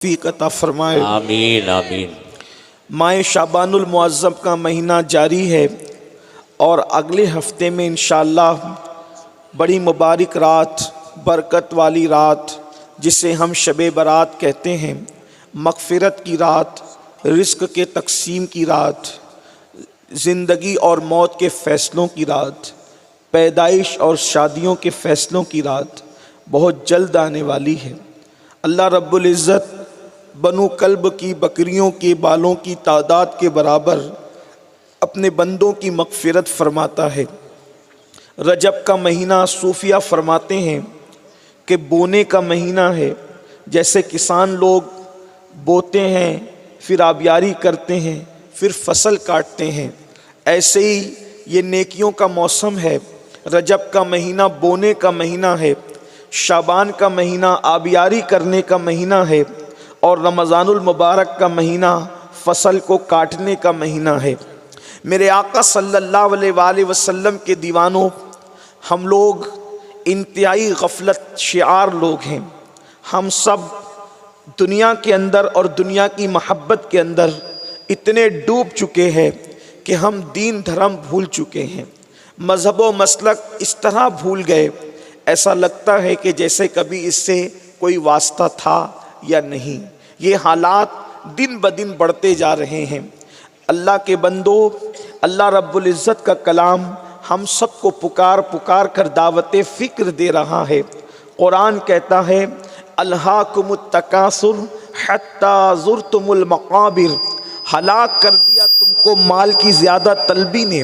तौफीक अता फरमाए। आमीन आमीन। माह शाबानुल मुअज़्ज़म का महीना जारी है और अगले हफ्ते में इंशाअल्लाह बड़ी मुबारक रात, बरकत वाली रात, जिसे हम शबे बरात कहते हैं, मग़फ़िरत की रात, रिज़्क़ के तक़सीम की रात, ज़िंदगी और मौत के फ़ैसलों की रात, पैदाइश और शादियों के फ़ैसलों की रात बहुत जल्द आने वाली है। अल्लाह रब्बुल इज़्ज़त बनु कल्ब की बकरियों के बालों की तादाद के बराबर अपने बंदों की मग़फ़िरत फरमाता है। रजब का महीना सूफिया फरमाते हैं कि बोने का महीना है। जैसे किसान लोग बोते हैं, फिर आबियारी करते हैं, फिर फसल काटते हैं, ऐसे ही ये नेकियों का मौसम है। रजब का महीना बोने का महीना है, शाबान का महीना आबियारी करने का महीना है और रमज़ानुल मुबारक का महीना फसल को काटने का महीना है। मेरे आका सल्लल्लाहु अलैहि वसल्लम के दीवानों, हम लोग इंतहाई गफलत शिआर लोग हैं। हम सब दुनिया के अंदर और दुनिया की मोहब्बत के अंदर इतने डूब चुके हैं कि हम दीन धर्म भूल चुके हैं। मज़हब व मसलक इस तरह भूल गए, ऐसा लगता है कि जैसे कभी इससे कोई वास्ता था या नहीं। ये हालात दिन ब दिन बढ़ते जा रहे हैं। अल्लाह के बंदो, अल्लाह रब्बुल इज़्ज़त का कलाम हम सबको पुकार पुकार कर दावत फ़िक्र दे रहा है। कुरान कहता है, अल्हाकुमुत तकासुर हत्ता ज़ुरतुमुल मक़ाबिर। हलाक कर दिया तुमको माल की ज़्यादा तलबी ने,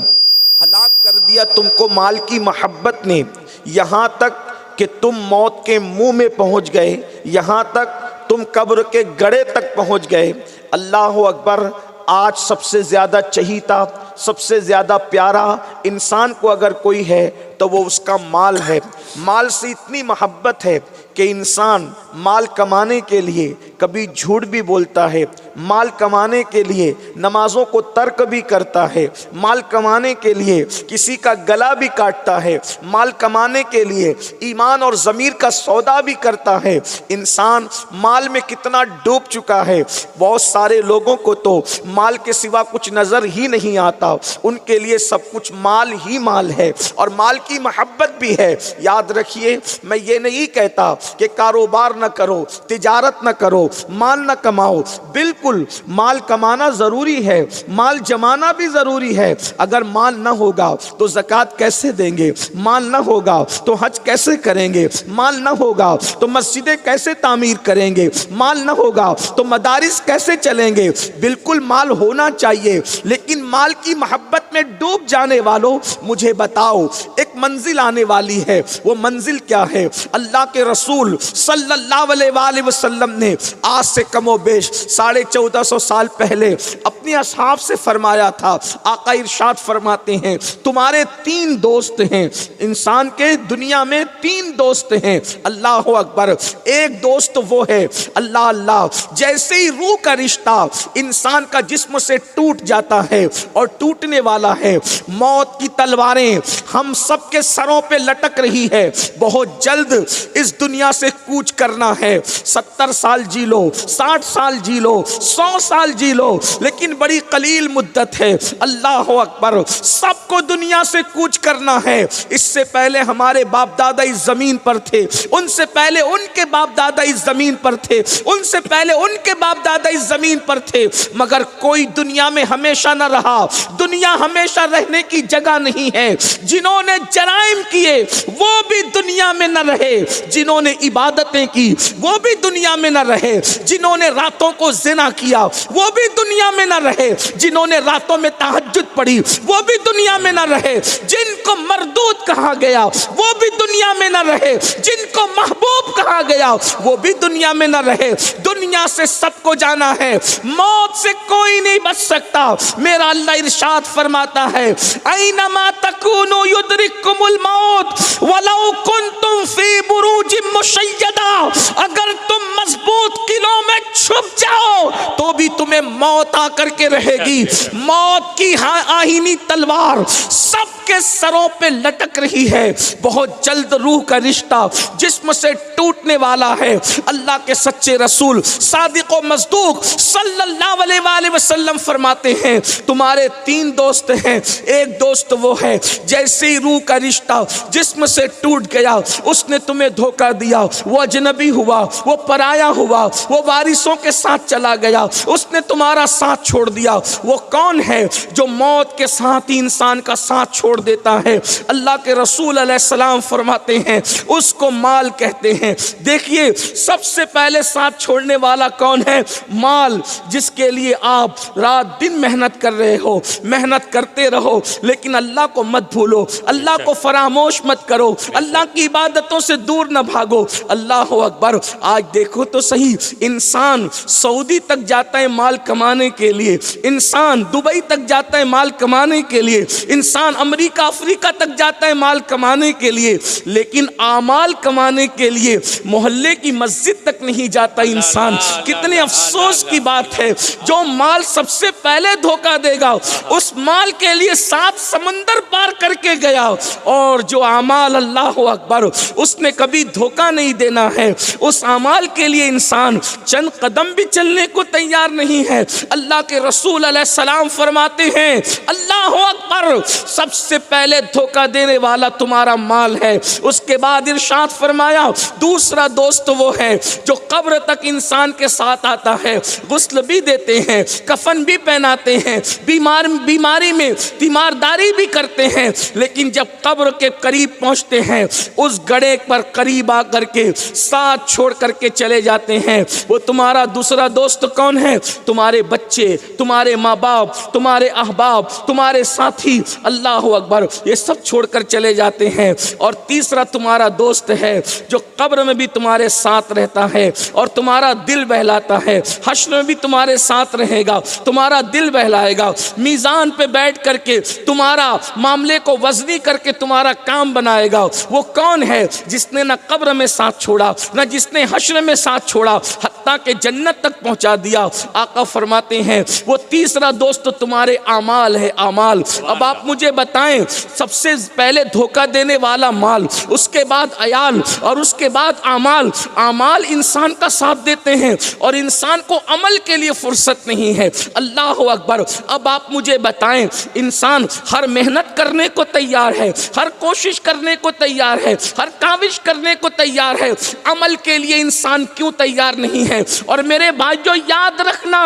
हलाक कर दिया तुमको माल की मोहब्बत ने, यहाँ तक कि तुम मौत के मुंह में पहुँच गए, यहाँ तक तुम कब्र के गड़े तक पहुँच गए। अल्लाह अकबर। आज सबसे ज़्यादा चहीता, सबसे ज़्यादा प्यारा इंसान को अगर कोई है तो वो उसका माल है। माल से इतनी मोहब्बत है कि इंसान माल कमाने के लिए कभी झूठ भी बोलता है, माल कमाने के लिए नमाज़ों को तर्क भी करता है, माल कमाने के लिए किसी का गला भी काटता है, माल कमाने के लिए ईमान और ज़मीर का सौदा भी करता है। इंसान माल में कितना डूब चुका है। बहुत सारे लोगों को तो माल के सिवा कुछ नज़र ही नहीं आता, उनके लिए सब कुछ माल ही माल है और माल की मोहब्बत भी है। याद रखिए, मैं ये नहीं कहता कि कारोबार न करो, तिजारत न करो, माल न कमाओ। बिल्कुल माल कमाना ज़रूरी है, माल जमाना भी ज़रूरी है। अगर माल न होगा तो ज़कात कैसे देंगे, माल न होगा तो हज कैसे करेंगे, माल न होगा तो मस्जिदें कैसे तामीर करेंगे, माल न होगा तो मदारिस कैसे चलेंगे। बिल्कुल माल होना चाहिए, लेकिन माल की मोहब्बत में डूब जाने वालों, मुझे बताओ, एक मंजिल आने वाली है। वो मंजिल क्या है? अल्लाह के रसूल सल्लल्लाहु अलैहि वसल्लम ने आज से कमो बेश 1450 साल पहले अपने असहाब से फरमाया था। आका इरशाद फरमाते हैं, तुम्हारे 3 दोस्त हैं। इंसान के दुनिया में 3 दोस्त हैं। अल्लाह अकबर। एक दोस्त वो है अल्लाह अल्लाह, जैसे ही रूह का रिश्ता इंसान का जिस्म से टूट जाता है और टूटने वाला है, मौत की तलवारें हम सब के सरों पे लटक रही है। बहुत जल्द इस दुनिया से कूच करना है। 70 साल जी लो, 60 साल जी लो, 100 साल जी लो, लेकिन बड़ी कलील मुद्दत है। अल्लाह अकबर। सबको दुनिया से कूच करना है। इससे पहले हमारे बाप दादा इस जमीन पर थे, उनसे पहले उनके बाप दादा इस जमीन पर थे, उनसे पहले उनके बाप दादा इस जमीन पर थे, मगर कोई दुनिया में हमेशा न रहा। दुनिया हमेशा रहने की जगह नहीं है। जिन्होंने जराइम किए वो भी दुनिया में न रहे, जिन्होंने इबादतें की वो भी दुनिया में न रहे, जिन्होंने रातों को ज़िना किया वो भी दुनिया में न रहे, जिन्होंने रातों में तहज्जुद पढ़ी वो भी दुनिया में न रहे, जिनको मरदूद कहा गया वो भी दुनिया में न रहे, जिनको महबूब कहा गया वो भी दुनिया में न रहे। दुनिया से सबको जाना है, मौत से कोई नहीं बच सकता। मेरा अल्लाह इरशाद फरमाता है, ऐनमा तकूनु युद्रिकुमुल मौत वलौ कुंतुम फी बुरूजिम मुशय्यदा। अगर तुम मजबूत किलों में छुप जाओ तो भी तुम्हें मौत आकर के रहेगी। मौत की आहीनी तलवार सब सबके सरों पे लटक रही है। बहुत जल्द रूह का रिश्ता जिस्म से टूटने वाला है। अल्लाह के सच्चे रसूल सादिक व मस्दूक सल्लल्लाहु अलैहि वसल्लम फरमाते हैं तुम्हारे 3 दोस्त हैं। एक दोस्त वो है जैसे ही रूह का रिश्ता जिस्म से टूट गया, उसने तुम्हें धोखा दिया, वो अजनबी हुआ, वो पराया हुआ, वो वारिसों के साथ चला गया, उसने तुम्हारा साथ छोड़ दिया। वो कौन है जो मौत के साथ ही इंसान का साथ छोड़ देता है? अल्लाह के रसूल अलैहिस्सलाम फरमाते हैं उसको माल कहते हैं। देखिए सबसे पहले साथ छोड़ने वाला कौन है? माल, जिसके लिए आप रात दिन मेहनत कर रहे हो, मेहनत करते रहो, लेकिन अल्लाह को मत भूलो, अल्लाह को फरामोश मत करो, अल्लाह की इबादतों से दूर न भागो। अल्लाह अकबर। आज देखो तो सही, इंसान सऊदी तक जाता है माल कमाने के लिए, इंसान दुबई तक जाता है माल कमाने के लिए, इंसान अमेरिका अफ्रीका तक जाता है माल कमाने के लिए, लेकिन आमाल कमाने के लिए मोहल्ले की मस्जिद तक नहीं जाता इंसान। कितने अफसोस की बात है, जो माल सबसे पहले धोखा देगा उस माल के लिए 7 समंदर पार करके गया, और जो आमाल, अल्लाह अकबर, उसने कभी धोखा नहीं देना है। उस आमाल के लिए इंसान चंद कदम भी चलने को तैयार नहीं है। अल्लाह के रसूल अलैहिस्सलाम फरमाते हैं अल्लाह अकबर, सबसे पहले धोखा देने वाला तुम्हारा माल है। उसके बाद इरशाद फरमाया दूसरा दोस्त वो है जो कब्र तक इंसान के साथ आता है, गुस्ल भी देते हैं, कफन भी पहनाते हैं, बीमारी में तीमारदारी भी करते हैं, लेकिन जब कब्र के करीब पहुंचते हैं उस गड्ढे पर करीब आकर के साथ छोड़ करके चले जाते हैं। वो तुम्हारा दूसरा दोस्त कौन है? तुम्हारे बच्चे, तुम्हारे माँ बाप, तुम्हारे अहबाब, तुम्हारे साथी, अल्लाह अकबर, ये सब छोड़कर चले जाते हैं। और तीसरा तुम्हारा दोस्त है जो कब्र में भी तुम्हारे साथ रहता है और तुम्हारा दिल बहलाता है, हश्र में भी तुम्हारे साथ रहेगा, तुम्हारा दिल बहलाएगा, मीज़ान पे बैठ करके तुम्हारा मामले को वज़नी करके तुम्हारा काम बनाएगा। वो कौन है? जिसने न कब्र में साथ छोड़ा, न जिसने हश्र में साथ छोड़ा, हत्ता के जन्नत तक पहुंचा दिया। आका फरमाते हैं वो तीसरा दोस्त तुम्हारे आमाल है, आमाल। अब आप मुझे बताएं, सबसे पहले धोखा देने वाला माल, उसके बाद अयाल और उसके बाद आमाल। आमाल इंसान का साथ देते हैं और इंसान को अमल के लिए फुर्सत नहीं है। अल्लाह अकबर। अब आप मुझे बताएं, इंसान हर मेहनत करने को तैयार है, हर कोशिश करने को तैयार है, हर काविश करने को तैयार है, अमल के लिए इंसान क्यों तैयार नहीं है? और मेरे भाइयों याद रखना,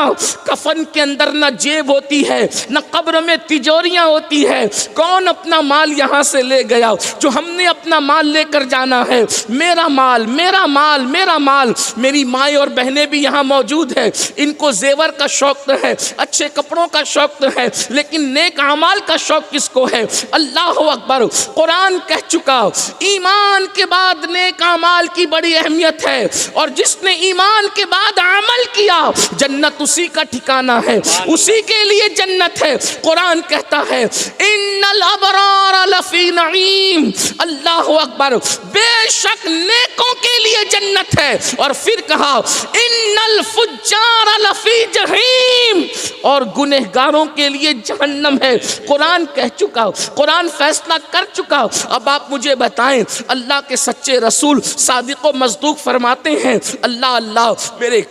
कफन के अंदर न जेब होती है, न कब्र में तिजोरियां होती है। कौन अपना माल यहाँ से ले गया? जो हमने अपना माल लेकर जाना है। मेरा माल, मेरा माल, मेरा माल। मेरी माएँ और बहनें भी यहाँ मौजूद है, इनको जेवर का शौक तो है, अच्छे कपड़ों का शौक तो है, लेकिन नेक अमाल का शौक किसको है? अल्लाह अकबर। कुरान कह चुका ईमान के बाद नेक अमाल की बड़ी अहमियत है, और जिसने ईमान के बाद अमल किया जन्नत उसी का ठिकाना है, उसी के लिए जन्नत है। कुरान कहता है इन्नल अबरार लफी नईम, अल्लाह अकबर, बेशक नेकों के लिए जन्नत है। और फिर कहा इन्नल फुज्जार लफी जहीम, और गुनहगारों के लिए जहन्नम है। कुरान कह चुका, कुरान फैसला कर चुका। अब आप मुझे बताएं, अल्लाह के सच्चे रसूल सादिक व मस्दूक फरमाते हैं अल्लाह अल्लाह, मेरे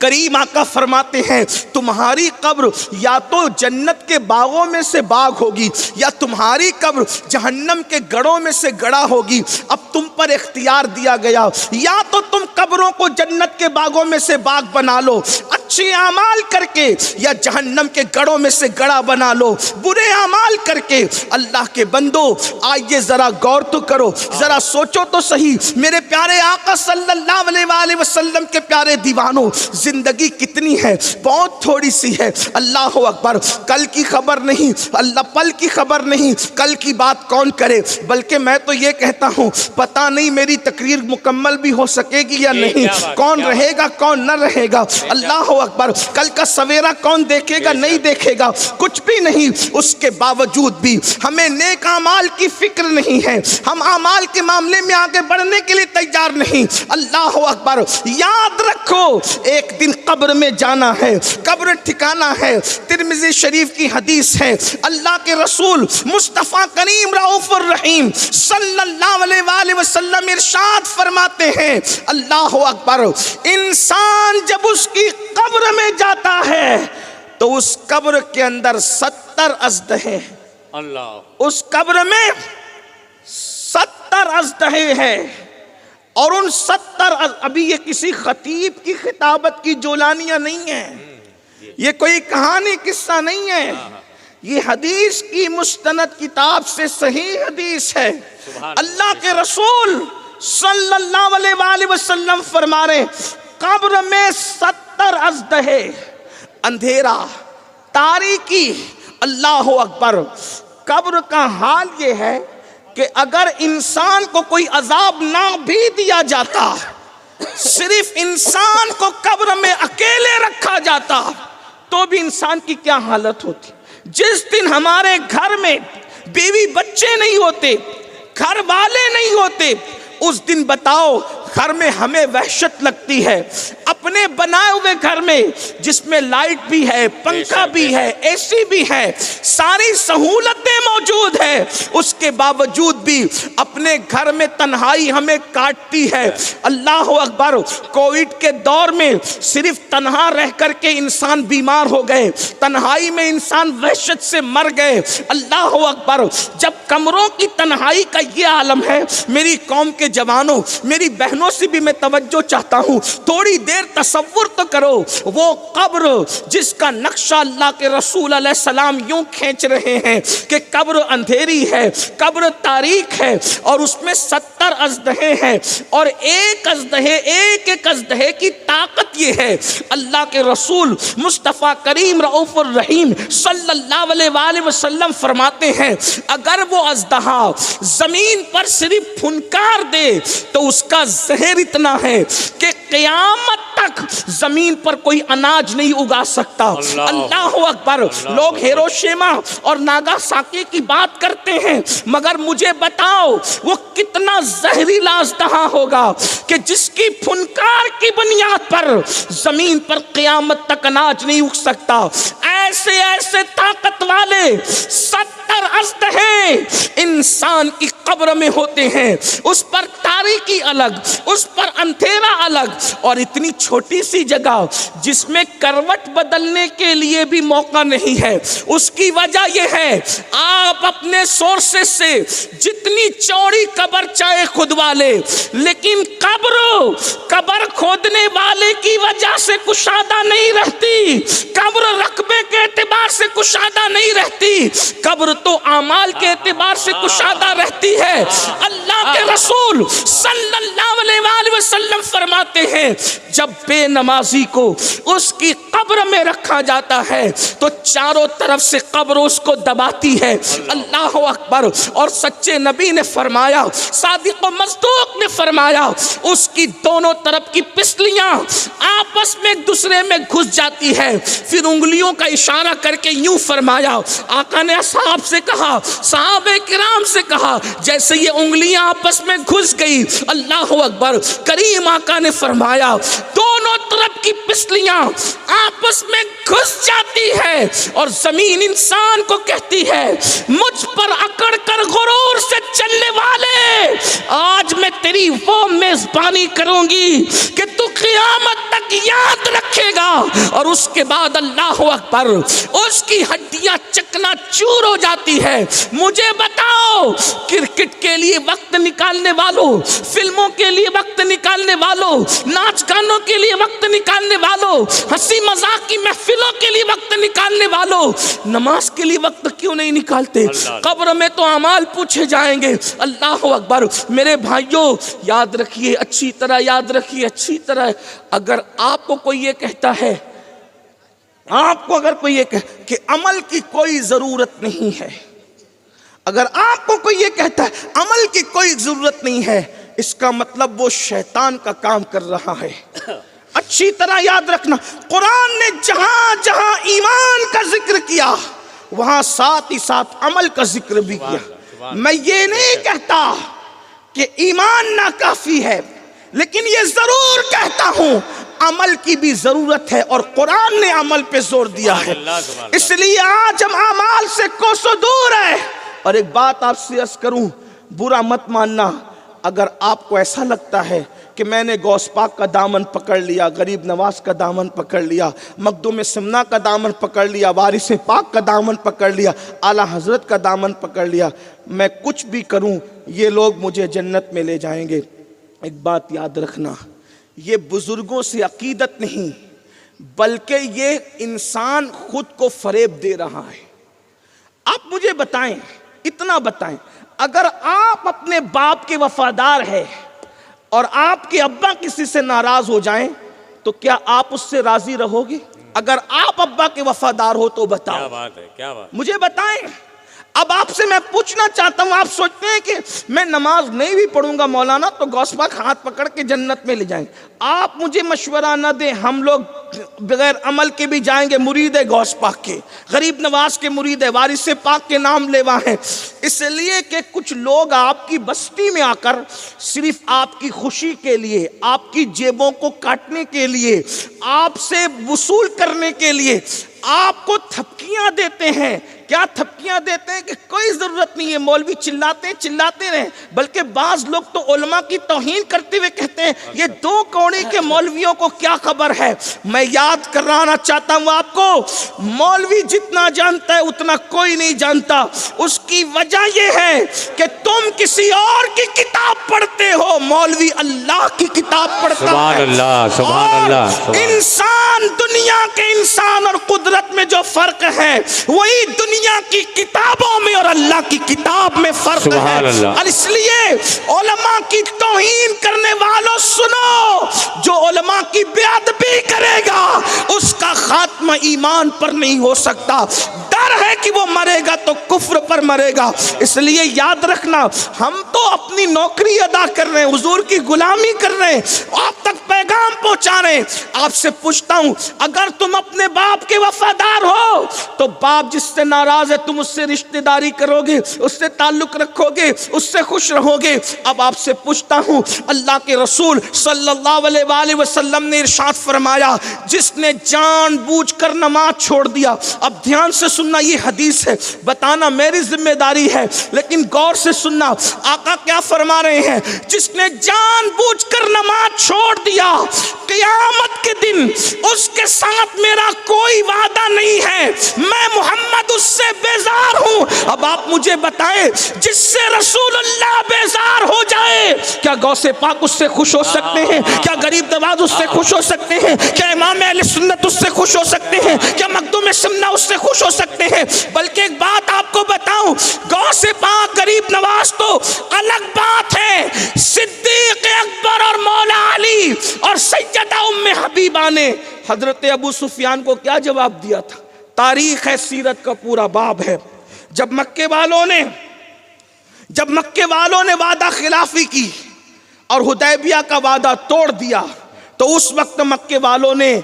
करीम आका फरमाते हैं तुम्हारी कब्र या तो जन्नत के बागों में से बाग होगी या तुम्हारी कब्र जहन्नम के गढ़ों में से गड़ा होगी। अब तुम पर इख्तियार दिया गया, या तो तुम कब्रों को जन्नत के बागों में से बाग बना लो अच्छे अमाल करके, या जहन्नम के गढ़ों में से गड़ा बना लो बुरे अमाल करके। अल्लाह के बंदो, आइए जरा गौर तो करो, जरा सोचो तो सही, मेरे प्यारे आका सल्लल्लाहु अलैहि वसल्लम के प्यारे दीवानों, जिंदगी कितनी है? बहुत थोड़ी सी है। अल्लाह अकबर। कल की खबर नहीं, अल्लाह पल की खबर नहीं, कल की बात कौन करे? बल्कि मैं तो ये कहता हूँ, पता नहीं मेरी तकरीर मुकम्मल भी हो सकेगी या नहीं, कौन रहेगा कौन न रहेगा। अल्लाह अकबर। कल का सवेरा कौन देखेगा? नहीं देखेगा, कुछ भी नहीं। उसके बावजूद भी हमें नेक अमाल की फिक्र नहीं है, हम अमाल के मामले में आगे बढ़ने के लिए तैयार नहीं। अल्लाह अकबर। याद रखो एक दिन कब्र में जाना है, कब्र ठिकाना है। तिरमिज़ी शरीफ की हदीस है, अल्लाह के रसूल मुस्तफ़ा करीम रऊफ़ुर रहीम सल्लल्लाहु अलैहि वसल्लम इरशाद फरमाते हैं, अल्लाह अकबर, इंसान जब उसकी कब्र में जाता है तो उस कब्र के अंदर 70 अज़दहे, अल्लाह, उस कब्र में 70 अज़दहे हैं। और उन 70, अभी ये किसी खतीब की खिताबत की जोलानियां नहीं है, ये कोई कहानी किस्सा नहीं है, ये हदीस की मुस्तनद किताब से सही हदीस है। अल्लाह के रसूल सल्लल्लाहु अलैहि वसल्लम फरमा रहे, कब्र में 70 अज़दहे, अंधेरा, तारीकी। अल्लाह अकबर। कब्र का हाल ये है कि अगर इंसान को कोई अजाब ना भी दिया जाता, सिर्फ इंसान को कब्र में अकेले रखा जाता, तो भी इंसान की क्या हालत होती। जिस दिन हमारे घर में बीवी बच्चे नहीं होते, घर वाले नहीं होते, उस दिन बताओ घर में हमें वहशत लगती है। अपने बनाए हुए घर में जिसमें लाइट भी है, पंखा भी है, एसी भी है, सारी सहूलतें मौजूद है, उसके बावजूद भी अपने घर में तन्हाई हमें काटती है। अल्लाह अकबर। कोविड के दौर में सिर्फ तन्हा रह करके इंसान बीमार हो गए, तन्हाई में इंसान वहशत से मर गए। अल्लाह अकबर। जब कमरों की तन्हाई का ये आलम है, मेरी कौम के जवानों, मेरी बहनों से भी मैं तवज्जो चाहता हूं, थोड़ी देर तसव्वुर तो करो, वो कब्र जिसका नक्शा अल्लाह के रसूल अलैहिस्सलाम यूं खींच रहे हैं कि कब्र अंधेरी है, कब्र तारीक है, और उसमें 70 अज़दहे हैं, और एक अज़दहे, एक अज़दहे की ताकत ये है, अल्लाह के रसूल मुस्तफ़ा करीम रऊफ़ुर रहीम सल्लल्लाहु अलैहि वसल्लम फरमाते हैं, अगर वो अज़दहा जमीन पर सिर्फ फुनकार दे तो उसका जहर इतना है कि क़यामत तक जमीन पर कोई अनाज नहीं उगा सकता। अल्लाह अकबर। लोग हिरोशिमा और नागासाकी की बात करते हैं, मगर मुझे बताओ वो कितना जहरीला अज़दहा होगा कि जिसकी फुनकार की बुनियाद पर जमीन पर क़यामत तक अनाज नहीं उग सकता। ऐसे ऐसे ताकत वाले 70 अज़दहे इंसान की कब्र में होते हैं, उस पर तारीकी अलग, उस पर अंधेरा अलग, और इतनी छोटी सी जगह जिसमें करवट बदलने के लिए भी मौका नहीं है। उसकी वजह यह है, आप अपने सोर्सेस से जितनी चौड़ी कब्र चाहे खुदवा ले, लेकिन कब्र खोदने वाले की वजह से कुशादा नहीं रहती, कब्र रकबे के एतबार से कुशादा नहीं रहती, कब्र तो आमाल के एतबार से कुशादा रहती है। अल्लाह के रसूल सल्लल्लाहु अलैहि वसल्लम फरमाते हैं, जब बेनमाजी को उसकी कब्र में रखा जाता है तो चारों तरफ से कब्र उसको दबाती है। अल्लाह अकबर। और सच्चे नबी ने फरमाया, सादिक व मस्दूक ने फरमाया, उसकी दोनों तरफ की पिसलियां आपस में एक दूसरे में घुस जाती है। फिर उंगलियों का इशारा करके यूं फरमाया, आका ने असहाब से कहा, सहाबे किराम से कहा, जैसे ये उंगलियां आपस में घुस गई, अल्लाह अकबर, करीम आका ने फरमाया, दोनों तरफ की पिसलियां आपस में घुस जाती है और जमीन इंसान को कहती है, मुझ पर अकड़ कर गुरूर से चलने वाले, आज मैं तेरी वो मेजबानी करूंगी कि तू क़यामत तक याद रखेगा। और उसके बाद अल्लाह अकबर, उसकी हड्डियां चकनाचूर हो जाती है। मुझे बताओ, क्रिकेट के लिए वक्त निकालने वालों, फिल्मों के लिए वक्त निकालने वालों, नाच गानों के लिए वक्त निकालने वालों, हंसी मजाक की महफिलों के लिए वक्त निकालने वालों, नमाज के लिए वक्त क्यों नहीं निकालते? कब्र में तो अमाल पूछे जाएंगे। अल्लाह अकबर। मेरे भाइयों, याद रखिए, अच्छी तरह याद रखिए, अच्छी तरह। अगर आपको कोई ये कहता है, आपको अगर कोई ये कहे कि अमल की कोई जरूरत नहीं है, अगर आपको कोई ये कहता है अमल की कोई जरूरत नहीं है, इसका मतलब वो शैतान का काम कर रहा है। अच्छी तरह याद रखना, कुरान ने जहां जहां ईमान का जिक्र किया वहां साथ ही साथ अमल का जिक्र भी किया। मैं ये नहीं कहता कि ईमान ना काफी है, लेकिन ये जरूर कहता हूं अमल की भी जरूरत है, और कुरान ने अमल पे जोर दिया है। इसलिए आज हम अमाल से कोसों दूर है। और एक बात आपसे अर्ज करूं, बुरा मत मानना अगर आपको ऐसा लगता है कि मैंने गौस पाक का दामन पकड़ लिया, गरीब नवाज का दामन पकड़ लिया, मखदूम सिमना का दामन पकड़ लिया, वारिस पाक का दामन पकड़ लिया, आला हजरत का दामन पकड़ लिया, मैं कुछ भी करूं ये लोग मुझे जन्नत में ले जाएंगे। एक बात याद रखना, ये बुजुर्गों से अकीदत नहीं, बल्कि ये इंसान खुद को फरेब दे रहा है। आप मुझे बताएं, इतना बताएं, अगर आप अपने बाप के वफादार हैं और आपके अब्बा किसी से नाराज हो जाएं तो क्या आप उससे राजी रहोगे? अगर आप अब्बा के वफादार हो तो बताओ। क्या बात है, क्या बात, मुझे बताएं। अब आपसे मैं पूछना चाहता हूं, आप सोचते हैं कि मैं नमाज नहीं भी पढ़ूंगा मौलाना तो गौस पाक हाथ पकड़ के जन्नत में ले जाएंगे। आप मुझे मशवरा न दें, हम लोग बगैर अमल के भी जाएंगे। मुरीद है गौस पाक के, गरीब नवाज के मुरीद है, वारिस पाक के नाम लेवा है। इसलिए कि कुछ लोग आपकी बस्ती में आकर सिर्फ आपकी खुशी के लिए, आपकी जेबों को काटने के लिए, आपसे वसूल करने के लिए आपको थपकियां देते हैं। क्या थपकियां देते हैं कि कोई जरूरत नहीं है, मौलवी चिल्लाते रहे। बल्कि बाज लोग तो उलमा की तौहीन करते हुए कहते हैं ये दो कौड़ी के मौलवियों को क्या खबर है। मैं याद कराना चाहता हूं आपको, मौलवी जितना जानता है उतना कोई नहीं जानता। उसकी वजह यह है कि तुम किसी और की किताब पढ़ते हो, मौलवी अल्लाह की किताब पढ़ता है। सुभान अल्लाह, सुभान अल्लाह। इंसान, दुनिया के इंसान और कुदरत में जो फर्क है वही दुनिया की किताबों में और अल्लाह की किताब में फर्क है। और इसलिए उलमा की तौहीन करने वालों सुनो, जो उलमा की बेअदबी करेगा उसका खात्मा ईमान पर नहीं हो सकता। डर है कि वो मरेगा तो कुफ्र पर मरेगा। इसलिए याद रखना, हम तो अपनी नौकरी अदा कर रहे हैं, हुजूर की गुलामी कर रहे हैं, आप तक पैगाम पहुंचा रहे हैं। आपसे पूछता हूं, अगर तुम अपने बाप के वफादार हो तो बाप जिससे नाराज है तुम उससे रिश्तेदारी करोगे, उससे ताल्लुक रखोगे, उससे खुश रहोगे। अब आपसे पूछता हूं, अल्लाह के रसूल सल्लल्लाहु अलैहि वसल्लम ने इरशाद फरमाया, जिसने जानबूझकर नमाज छोड़ दिया, अब ध्यान से सुनना, ये हदीस है, बताना मेरी जिम्मेदारी है, लेकिन गौर से सुनना। आका क्या फरमा रहे हैं, जिसने जानबूझकर नमाज छोड़ दिया, क़यामत के दिन उसके साथ मेरा कोई वादा नहीं है, मैं मोहम्मद उससे बेजार हूं। अब आप मुझे बताएं, जिससे रसूलुल्लाह बेजार हो जाए, क्या गौसे पाक उससे खुश हो सकते हैं? क्या गरीब नवाज उससे खुश हो सकते हैं? क्या इमाम अहले सुन्नत उससे खुश हो सकते हैं? क्या मखदूम सिमना उससे खुश हो सकते हैं? बल्कि एक बात आपको बताऊं, गौसे पाक, गरीब नवाज तो अलग बात है, सिद्दीक अकबर और मौला अली और सैयदा उम्मे हबीबा ने हजरत अबू सुफियान को क्या जवाब दिया था? तारीख है, सीरत का पूरा बाब है। जब मक्के वालों ने वादा खिलाफी की और हुदैबिया का वादा तोड़ दिया, तो उस वक्त मक्के वालों ने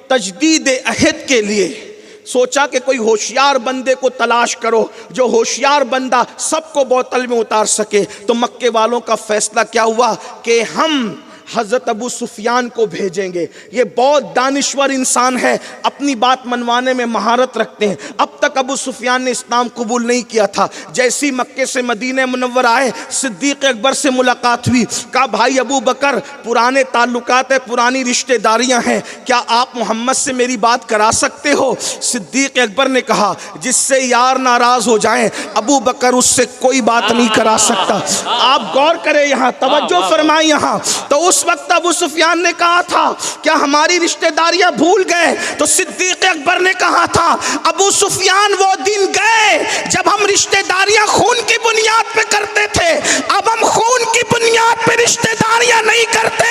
तजदीद अहद के लिए सोचा कि कोई होशियार बंदे को तलाश करो, जो होशियार बंदा सबको बोतल में उतार सके। तो मक्के वालों का फैसला क्या हुआ कि हम हज़रत अबू सुफियान को भेजेंगे। ये बहुत दानिश्वर इंसान है, अपनी बात मनवाने में महारत रखते हैं। अब तक अबू सुफियान ने इस्लाम कबूल नहीं किया था। जैसे ही मक्के से मदीने मुनव्वर आए, सिद्दीक अकबर से मुलाकात हुई। कहा, भाई अबू बकर, पुराने ताल्लुकात है, पुरानी रिश्तेदारियां हैं, क्या आप मोहम्मद से मेरी बात करा सकते हो? सिद्दीक अकबर ने कहा, जिससे यार नाराज हो जाए अबू बकर उससे कोई बात नहीं करा सकता। आप गौर करें, यहाँ तवज्जो फरमाएं। यहाँ तो उस वक्त अबू सुफियान ने कहा था, क्या हमारी रिश्तेदारियां भूल गए? तो सिद्दीक अकबर ने कहा था, अबू सुफियान वो दिन गए जब हम रिश्तेदारियां खून की बुनियाद पे करते थे, अब हम खून की बुनियाद पे रिश्तेदारियां नहीं करते,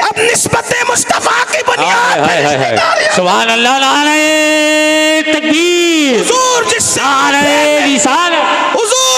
अब निस्बत मुस्तफा की बुनियाद पे रिश्तेदारियां। सुभान अल्लाह, नारे तकबीर, हुजूर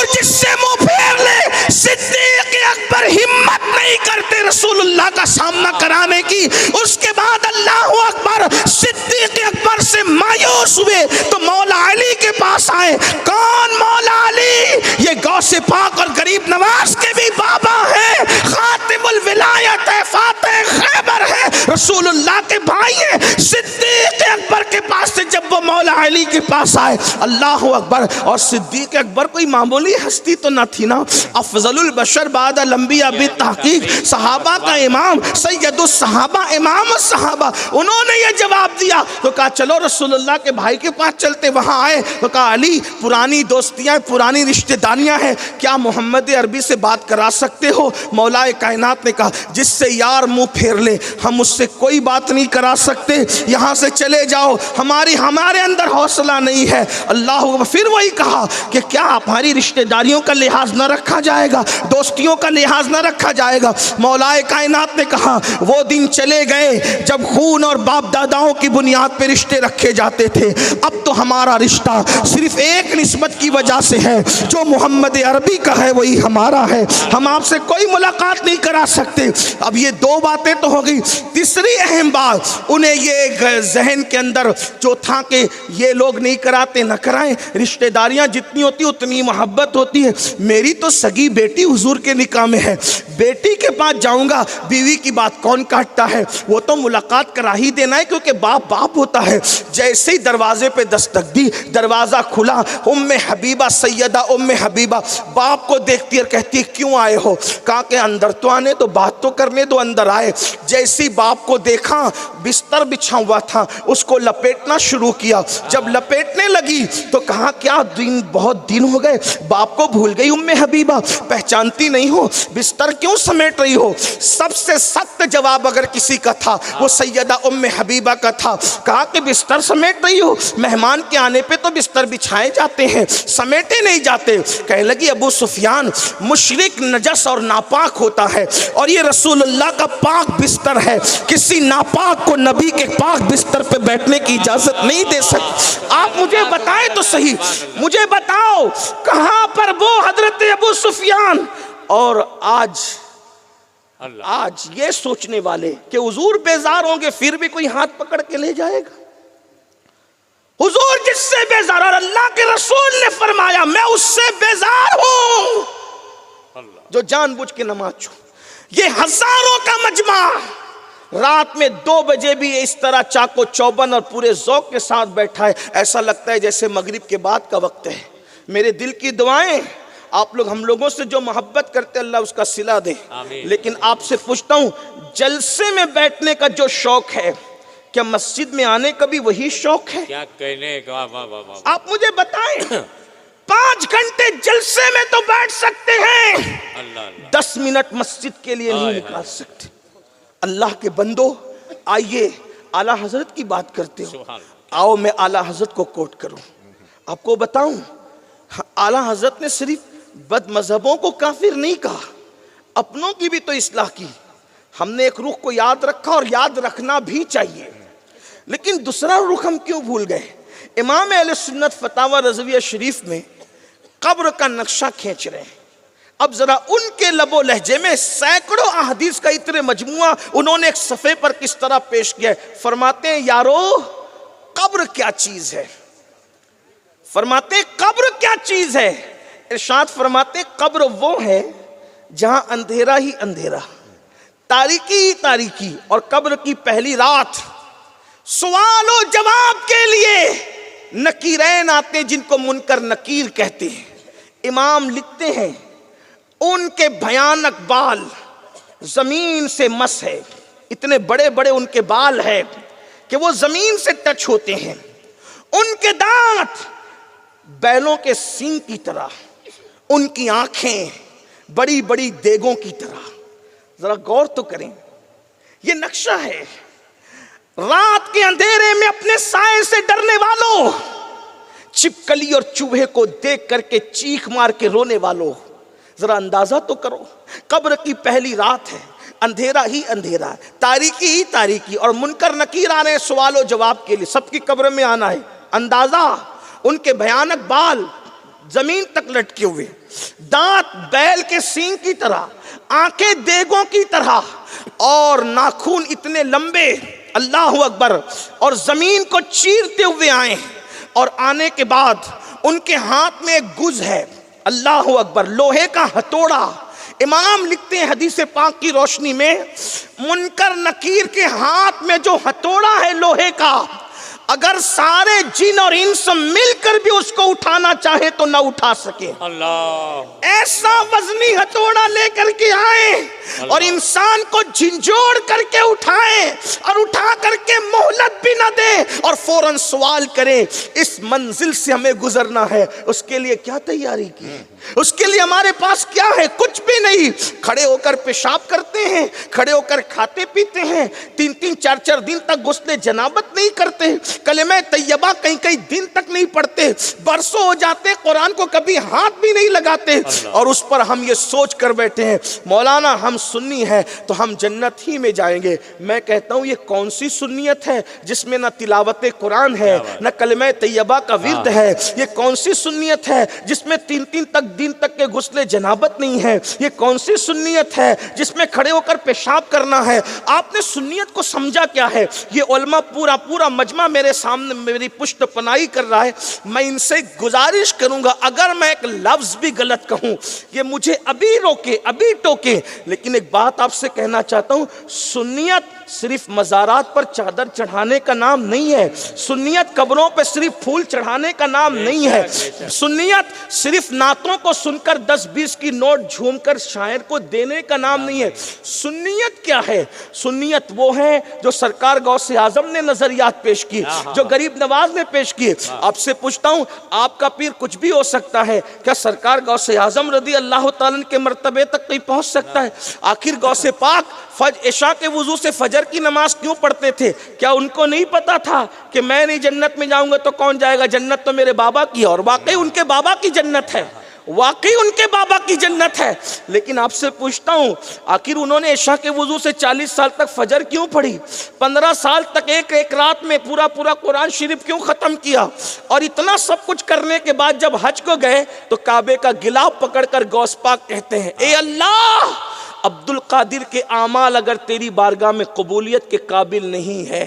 जिससे मुंह फेर ले, सिद्दीक अकबर हिम्मत नहीं तैयारी करते रसूलुल्लाह का सामना कराने की। उसके बाद अल्लाह अकबर, सिद्दीक अकबर से मायूस हुए तो मौला अली के पास आए। कौन मौला अली? ये गौसे पाक और गरीब नवाज के भी बाबा है, खातिमुल विलायत है, फातिह खैबर है, रसूलुल्लाह के भाई है। सिद्दीक अकबर के पास से जब वो मौला अली के पास आए, अल्लाह अकबर, और सिद्दीक अकबर कोई मामूली हस्ती तो ना थी ना, अफजलुल बशर बाद लंबिया बि तहकीक, सहाबा का इमाम, सैयदुस सहाबा, इमाम सहाबा। उन्होंने ये जवाब दिया तो कहा चलो रसूलुल्लाह के भाई के पास चलते। वहां आए तो कहा अली, पुरानी दोस्तियां, पुरानी रिश्तेदारियां हैं, क्या मोहम्मद अरबी से बात करा सकते हो? मौलाए कायनात ने कहा जिससे यार मुंह फेर ले हम उससे कोई बात नहीं करा सकते, यहाँ से चले जाओ, हमारे अंदर हौसला नहीं है। अल्लाह, फिर वही कहा कि क्या हमारी रिश्तेदारियों का लिहाज न रखा जाएगा, दोस्तियों का लिहाज न रखा जाएगा? मौलाए कायनात ने कहा वो दिन चले गए जब खून और बाप दादाओं की बुनियाद पर रिश्ते रखे जाते थे। अब तो हमारा रिश्ता सिर्फ एक निस्बत की वजह से है, जो मोहम्मद अरबी का है वही हमारा है, हम आपसे कोई मुलाकात नहीं करा सकते। अब ये दो बातें तो हो गई। तीसरी अहम बात, उन्हें ये जहन के अंदर जो था कि ये लोग नहीं कराते, न कराएं, रिश्तेदारियां जितनी होती उतनी मोहब्बत होती है। मेरी तो सगी बेटी हुजूर के निकाह में है, बेटी के पास जाऊंगा, बीवी की बात कौन काटता है? वो तो मुलाकात करा ही देना है, क्योंकि बाप बाप होता है। जैसे ही दरवाजे पे दस्तक दी, दरवाजा खुला, उम्मे हबीबा, सैयदा उम्मे हबीबा बाप को देखती और कहती क्यों आए हो? कहा कि अंदर तो आने दो, बात तो करने दो। अंदर आए, जैसी बाप को देखा, बिस्तर बिछा हुआ था, उसको लपेटना शुरू किया। जब लपेटने लगी तो कहा क्या दिन, बहुत दिन हो गए, बाप को भूल गई उम्मे हबीबा, पहचानती नहीं हो, बिस्तर क्यों समेट रही हो? सबसे सख्त जवाब अगर किसी का था वो सैयदा उम्मे हबीबा का था। कहा कि बिस्तर समेट रही हो? मेहमान के आने पे तो बिस्तर बिछाए जाते हैं, समेटे नहीं जाते। कहने लगी अबू सुफियान, मुशरिक नजस और नापाक होता है और ये रसूलुल्लाह का पाक बिस्तर है, किसी नापाक को नबी के पाक बिस्तर पे बैठने की इजाजत नहीं दे सकती। आप मुझे बताएं तो सही, मुझे बताओ कहां पर वो हजरत अबू सुफियान और आज ये सोचने वाले कि हुजूर बेजार होंगे फिर भी कोई हाथ पकड़ के ले जाएगा? हुजूर जिससे बेजार, और अल्लाह के रसूल ने फरमाया मैं उससे बेजार हूं जो जानबूझ के नमाज छू। ये हजारों का मजमा रात में 2 बजे भी इस तरह चाको चौबन और पूरे जौक के साथ बैठा है, ऐसा लगता है जैसे मगरिब के बाद का वक्त है। मेरे दिल की दुआएं, आप लोग हम लोगों से जो मोहब्बत करते अल्लाह उसका सिला दे। लेकिन आपसे पूछता हूं, जलसे में बैठने का जो शौक है, क्या मस्जिद में आने का भी वही शौक है? क्या कहने का, आप मुझे बताएं। 5 घंटे जलसे में तो बैठ सकते हैं, 10 मिनट मस्जिद के लिए नहीं निकाल सकते। अल्लाह के बंदो, आइए आला हजरत की बात करते हो। आओ मैं आला हजरत को कोट करूं, आपको बताऊं, आला हजरत ने सिर्फ बद मजहबों को काफिर नहीं कहा, अपनों की भी तो इस्लाह की। हमने एक रुख को याद रखा और याद रखना भी चाहिए, लेकिन दूसरा रुख हम क्यों भूल गए? इमाम अहले सुन्नत फतावा रज़विया शरीफ में कब्र का नक्शा खींच रहे हैं। अब जरा उनके लबो लहजे में सैकड़ों अहदीस का इतने मजमुआ उन्होंने एक सफ़े पर किस तरह पेश किया है। फरमाते हैं यारो कब्र क्या चीज है, फरमाते हैं कब्र क्या चीज है। इरशाद फरमाते कब्र वो है जहां अंधेरा ही अंधेरा, तारीकी ही तारीकी, और कब्र की पहली रात सवालों जवाब के लिए नकीरैन आते जिनको मुनकर नकीर कहते हैं। इमाम लिखते हैं उनके भयानक बाल जमीन से मस है, इतने बड़े बड़े उनके बाल है कि वो जमीन से टच होते हैं। उनके दांत बैलों के सींग की तरह, उनकी आंखें बड़ी बड़ी देगों की तरह। जरा गौर तो करें, ये नक्शा है। रात के अंधेरे में अपने साए से डरने वालों, छिपकली और चूहे को देख करके चीख मार के रोने वालों, जरा अंदाजा तो करो। कब्र की पहली रात है, अंधेरा ही अंधेरा है, तारीकी ही तारीकी, और मुनकर नकीर आ रहे हैं सवालों जवाब के लिए, सबकी कब्र में आना है। अंदाजा उनके भयानक बाल जमीन तक लटके हुए, दांत बैल के सींग की तरह, आंखें देगों की तरह और नाखून इतने लंबे, अल्लाह अकबर, और जमीन को चीरते हुए आए। और आने के बाद उनके हाथ में एक गुज है, अल्लाह अकबर, लोहे का हथौड़ा। इमाम लिखते हैं हदीस पाक की रोशनी में, मुनकर नकीर के हाथ में जो हथौड़ा है लोहे का, अगर सारे जिन और इंस मिलकर भी उसको उठाना चाहे तो ना उठा सके। अल्लाह, ऐसा वजनी हथौड़ा लेकर के आए और इंसान को झिंझोड़ करके उठाए और उठा करके मोहलत भी ना दे और फौरन सवाल करे इस मंजिल से हमें गुजरना है। उसके लिए क्या तैयारी की? उसके लिए हमारे पास क्या है? कुछ भी नहीं। खड़े होकर पेशाब करते हैं, खड़े होकर खाते पीते हैं, 3-3 4-4 दिन तक गुस्ले जनाबत नहीं करते, कलमे तैयबा कई दिन तक नहीं पढ़ते, बरसों हो जाते कुरान को कभी हाथ भी नहीं लगाते, और उस पर हम ये सोच कर बैठे हैं मौलाना हम सुन्नी है तो हम जन्नत ही में जाएंगे। मैं कहता हूँ ये कौन सी सुन्नियत है जिसमें ना तिलावत कुरान है, ना कलमे तैयबा का विर्द है? ये कौन सी सुन्नियत है जिसमें 3-3 दिन तक के गुस्ले जनाबत नहीं है? ये कौन सी सुन्नियत है जिसमें खड़े होकर पेशाब करना है? आपने सुन्नियत को समझा क्या है? ये उलमा पूरा मजमा मेरे सामने मेरी पुष्ट पनाही कर रहा है। मैं इनसे गुजारिश करूंगा अगर मैं एक लफ्ज भी गलत कहूं ये मुझे अभी रोके, अभी टोके। लेकिन एक बात आपसे कहना चाहता हूं, सुन्नियत सिर्फ मज़ारात पर चादर चढ़ाने का नाम नहीं है, सुन्नियत कब्रों पर सिर्फ फूल चढ़ाने का नाम नहीं है, सुन्नियत सिर्फ नातों को सुनकर 10-20 की नोट झूमकर शायर को देने का नाम नहीं है। सुन्नियत क्या है? सुन्नियत वो है जो सरकार गौसे आजम ने नजरियात पेश की, जो गरीब नवाज ने पेश किए। आपसे पूछता हूं, आपका पीर कुछ भी हो सकता है, क्या सरकार गौसे आजम रदी अल्लाह ताला के मर्तबे तक कहीं पहुंच सकता है? आखिर गौसे पाक इशा के वजू से फजर की नमाज क्यों पढ़ते थे? क्या उनको नहीं पता था कि मैं नहीं जन्नत में जाऊंगा तो कौन जाएगा? जन्नत तो मेरे बाबा की है, और वाकई उनके बाबा की जन्नत है, वाकई उनके बाबा की जन्नत है। लेकिन आपसे पूछता हूं, आखिर उन्होंने इशा के वजू से 40 साल तक फजर क्यों पढ़ी? 15 साल तक एक रात में पूरा कुरान शरीफ क्यों खत्म किया? और इतना सब कुछ करने के बाद जब हज को गए तो काबे का गिलाफ पकड़कर गौस पाक कहते हैं, ए अल्लाह, अब्दुल कादिर के आमाल अगर तेरी बारगाह में कबूलियत के काबिल नहीं है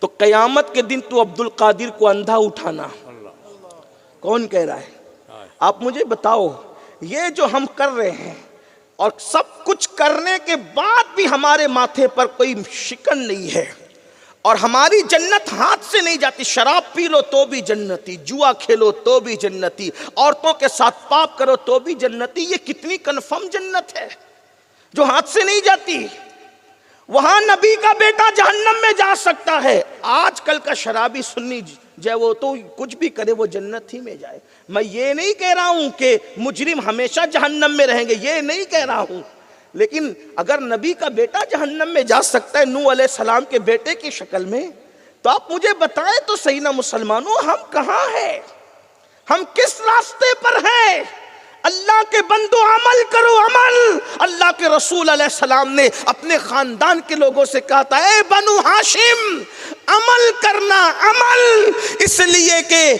तो कयामत के दिन तू अब्दुल कादिर को अंधा उठाना। कौन कह रहा है? आप मुझे बताओ। ये जो हम कर रहे हैं और सब कुछ करने के बाद भी हमारे माथे पर कोई शिकन नहीं है और हमारी जन्नत हाथ से नहीं जाती। शराब पी लो तो भी जन्नती, जुआ खेलो तो भी जन्नती, औरतों के साथ पाप करो तो भी जन्नती। ये कितनी कन्फर्म जन्नत है जो हाथ से नहीं जाती। वहां नबी का बेटा जहन्नम में जा सकता है। आजकल का शराबी सुन्नी जो वो तो कुछ भी करे वो जन्नत ही में जाए। मैं ये नहीं कह रहा हूं कि मुजरिम हमेशा जहन्नम में रहेंगे, ये नहीं कह रहा हूं, लेकिन अगर नबी का बेटा जहन्नम में जा सकता है नूह अलैहिस्सलाम के बेटे की शक्ल में, तो आप मुझे बताएं तो सही ना मुसलमानों, हम कहां हैं? हम किस रास्ते पर हैं? अल्लाह के बंदो अमल करो, अमल। अल्लाह के रसूल अलैहिस्सलाम ने अपने खानदान के लोगों से कहा था, ए बनु हाशिम अमल करना, अमल। इसलिए कि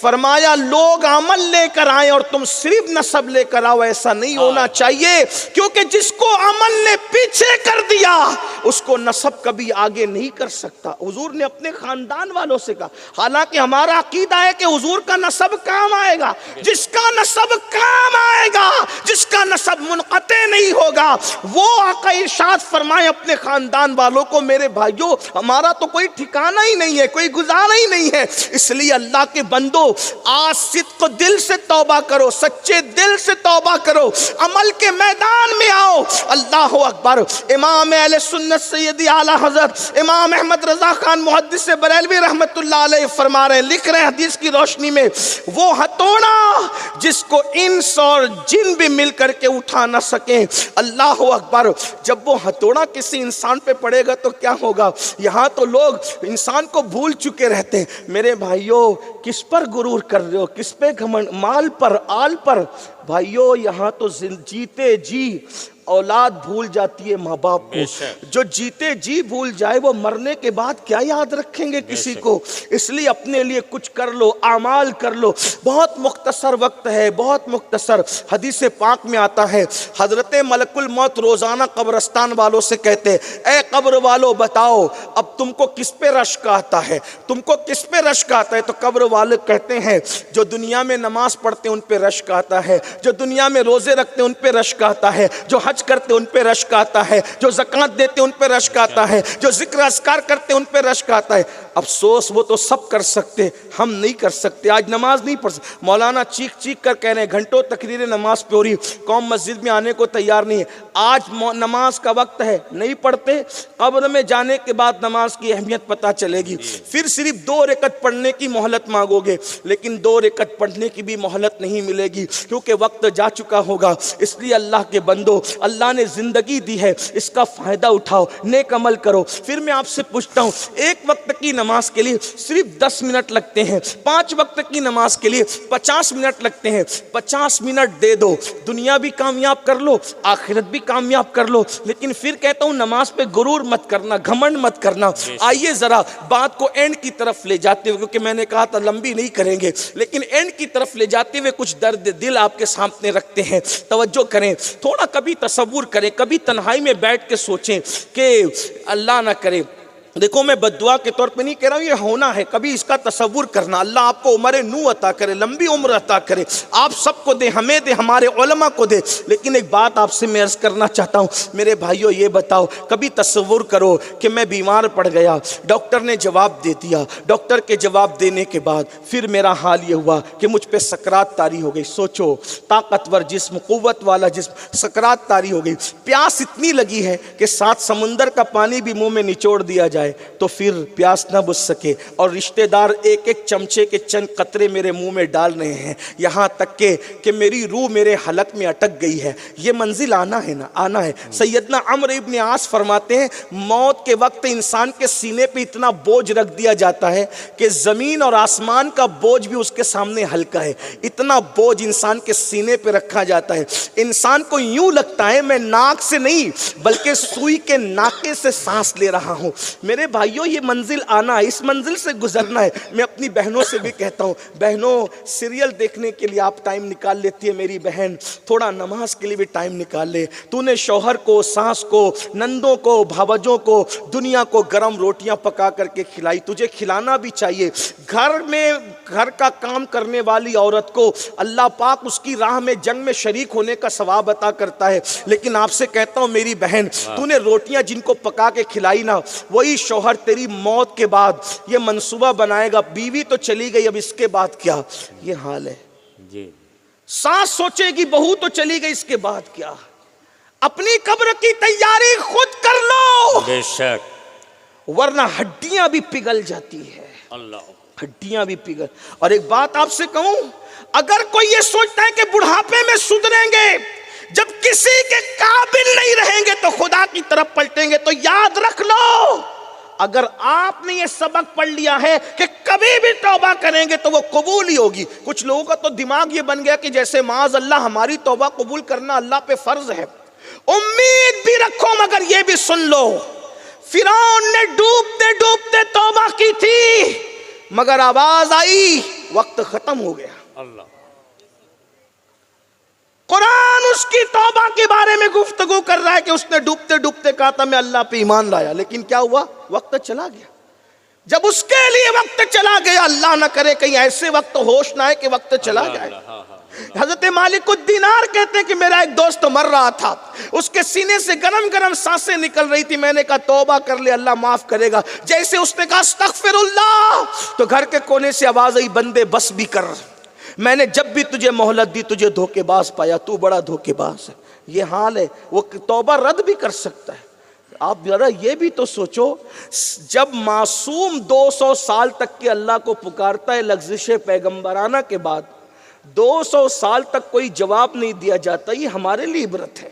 फरमाया लोग अमल लेकर आए और तुम सिर्फ नसब लेकर आओ। ऐसा नहीं होना चाहिए, क्योंकि जिसको अमल ने पीछे कर दिया उसको नसब कभी आगे नहीं कर सकता। हुजूर ने अपने खानदान वालों से कहा, हालांकि हमारा अकीदा है कि हुजूर का नसब काम आएगा, जिसका नसब काम आएगा, जिसका नसब मुनक़ते नहीं होगा, वो आका इरशाद फरमाए अपने खानदान वालों को, मेरे भाइयों हमारा तो कोई ठिकाना ही नहीं है, कोई गुजारा ही नहीं है। इसलिए अल्लाह के बंदो आज सिद्क़ दिल से तौबा करो, सच्चे दिल से तौबा करो, अमल के मैदान में आओ। अल्लाह अकबर। इमाम अहले सुन्नत सैयदी आला हज़रत इमाम अहमद रज़ा खान मुहद्दिस बरेलवी रहमतुल्लाह अलैह फरमा रहे हैं, लिख रहे हैं हदीस की रोशनी में, वो हथौड़ा जिसको इंस और जिन भी मिल करके उठा ना सके। अल्लाह अकबर। जब वो हथौड़ा किसी इंसान पे पड़ेगा तो क्या होगा? यहाँ तो लोग इंसान को भूल चुके रहते हैं। मेरे भाइयों किस पर गुरूर कर रहे हो? किस पे घमंड? माल पर, आल पर? भाइयों यहाँ तो जीते जी औलाद भूल जाती है माँ बाप को। जो जीते जी भूल जाए वो मरने के बाद क्या याद रखेंगे किसी को। इसलिए अपने लिए कुछ कर लो, आमाल कर लो। बहुत मुख्तसर वक्त है, बहुत मुख्तसर। हदीस पाक में आता है, हजरत मलकुल मौत रोजाना कब्रस्तान वालों से कहते, ए कब्र वालों बताओ अब तुमको किस पे रश्क आता है, तुमको किस पे रश्क आता है। तो कब्र वाले कहते हैं जो दुनिया में नमाज पढ़ते हैं उन पे रश्क आता है, जो दुनिया में रोजे रखते हैं उन पे रश्क आता है, जो हज करते उन पे रश्क आता है, जो ज़कात देते उन पे रश्क आता है, जो जिक्र अस्कार करते उन पे रश्क आता है। अफसोस वो तो सब कर सकते, हम नहीं कर सकते। आज नमाज नहीं पढ़ सकते। मौलाना चीख चीख कर कह रहे हैं घंटों तकरीरें नमाज पे हो रही, कौम मस्जिद में आने को तैयार नहीं है। आज नमाज का वक्त है, नहीं पढ़ते, कब्र में जाने के बाद नमाज की अहमियत पता चलेगी। फिर सिर्फ 2 रकत पढ़ने की मोहलत मांगोगे, लेकिन 2 रकत पढ़ने की भी मोहलत नहीं मिलेगी क्योंकि वक्त जा चुका होगा। इसलिए अल्लाह के बंदो, अल्लाह ने जिंदगी दी है, इसका फायदा उठाओ, नेक अमल करो। फिर मैं आपसे पूछता हूँ, एक वक्त की नमाज के लिए सिर्फ 10 मिनट लगते हैं, 5 वक्त की नमाज के लिए 50 मिनट लगते हैं। 50 मिनट दे दो, दुनिया भी कामयाब कर लो, आखिरत भी कामयाब कर लो। लेकिन फिर कहता हूँ नमाज पे गुरूर मत करना, घमंड मत करना। आइए जरा बात को एंड की तरफ ले जाते हुए, क्योंकि मैंने कहा था लंबी नहीं करेंगे, लेकिन एंड की तरफ ले जाते हुए कुछ दर्द दिल आपके सामने रखते हैं। तवज्जो करें, थोड़ा कभी तसव्वुर करें, कभी तन्हाई में बैठ के सोचें कि अल्लाह ना करे। देखो मैं बद्दुआ के तौर पे नहीं कह रहा हूँ, ये होना है। कभी इसका तसव्वुर करना, अल्लाह आपको उम्र नू अता करे, लंबी उम्र अता करे, आप सबको दे, हमें दे, हमारे उलमा को दे। लेकिन एक बात आपसे मैं अर्ज़ करना चाहता हूँ मेरे भाइयों, ये बताओ, कभी तसव्वुर करो कि मैं बीमार पड़ गया, डॉक्टर ने जवाब दे दिया, डॉक्टर के जवाब देने के बाद फिर मेरा हाल ये हुआ कि मुझ पे सकरात तारी हो गई। सोचो, ताकतवर जिस्म, कुव्वत वाला जिस्म, सकरात तारी हो गई, प्यास इतनी लगी है कि 7 समुंदर का पानी भी मुंह में निचोड़ दिया जाए तो फिर प्यास ना बुझ सके, और रिश्तेदार एक एक चमचे के चंद कतरे मेरे मुंह में डाल रहे हैं, यहाँ तक कि मेरी रूह मेरे हलक में अटक गई है। ये मंजिल आना है ना, आना है। सैयदना अम्र इब्न आस फरमाते हैं, मौत के वक्त इंसान के सीने पे इतना बोझ रख दिया जाता है कि जमीन और आसमान का बोझ भी उसके सामने हल्का है। इतना बोझ इंसान के सीने पे रखा जाता है, इंसान को यूं लगता है मैं नाक से नहीं बल्कि सुई के नाके से सांस ले रहा हूं। मेरे भाइयों, ये मंजिल आना है, इस मंजिल से गुजरना है। मैं अपनी बहनों से भी कहता हूँ, बहनों सीरियल देखने के लिए आप टाइम निकाल लेती है मेरी बहन, थोड़ा नमाज के लिए भी टाइम निकाल ले। तूने शौहर को, सास को, नंदों को, भावजों को, दुनिया को गरम रोटियां पका करके खिलाई, तुझे खिलाना भी चाहिए। घर में घर का काम करने वाली औरत को अल्लाह पाक उसकी राह में जंग में शरीक होने का सवाब अता करता है। लेकिन आपसे कहता हूँ मेरी बहन, तूने रोटियां जिनको पका के खिलाई ना, वही शौहर तेरी मौत के बाद ये मंसूबा बनाएगा, बीवी तो चली गई, अब इसके बाद क्या। ये हाल है जी। सास सोचेगी बहू तो चली गई, इसके बाद क्या। अपनी कब्र की तैयारी खुद कर लो, बेशक, वरना हड्डियां भी पिघल जाती है। अल्लाह, हड्डियां भी पिघल। और एक बात आपसे कहूं, अगर कोई ये सोचता है कि बुढ़ापे में सुधरेंगे, जब किसी के काबिल नहीं रहेंगे तो खुदा की तरफ पलटेंगे, तो याद रख लो, अगर आपने ये सबक पढ़ लिया है कि कभी भी तौबा करेंगे तो वो कबूल ही होगी। कुछ लोगों का तो दिमाग ये बन गया कि जैसे माज अल्लाह हमारी तौबा कबूल करना अल्लाह पे फर्ज है। उम्मीद भी रखो, मगर ये भी सुन लो, फिरौन ने डूबते डूबते तौबा की थी, मगर आवाज आई, वक्त खत्म हो गया। अल्लाह, कुरान उसकी तौबा के बारे में गुफ्तगू कर रहा है कि उसने डूबते डूबते कहा था मैं अल्लाह पे ईमान लाया, लेकिन क्या हुआ, वक्त चला गया। जब उसके लिए वक्त चला गया, अल्लाह ना करे कहीं ऐसे वक्त होश ना आए कि वक्त चला जाए। हजरत मालिकुद्दीनार कहते हैं कि मेरा एक दोस्त मर रहा था, उसके सीने से गरम गरम सांसें निकल रही थी। मैंने कहा तौबा कर ले, अल्लाह माफ करेगा। जैसे उसने कहा अस्तगफिरुल्लाह, तो घर के कोने से आवाज आई, बंदे बस भी कर, मैंने जब भी तुझे मोहलत दी तुझे धोखेबाज पाया, तू बड़ा धोखेबाज है। ये हाल है, वो तौबा रद्द भी कर सकता है। आप जरा ये भी तो सोचो, जब मासूम 200 साल तक के अल्लाह को पुकारता है लग़्ज़िश पैगंबराना के बाद, 200 साल तक कोई जवाब नहीं दिया जाता, ये हमारे लिए इबरत है।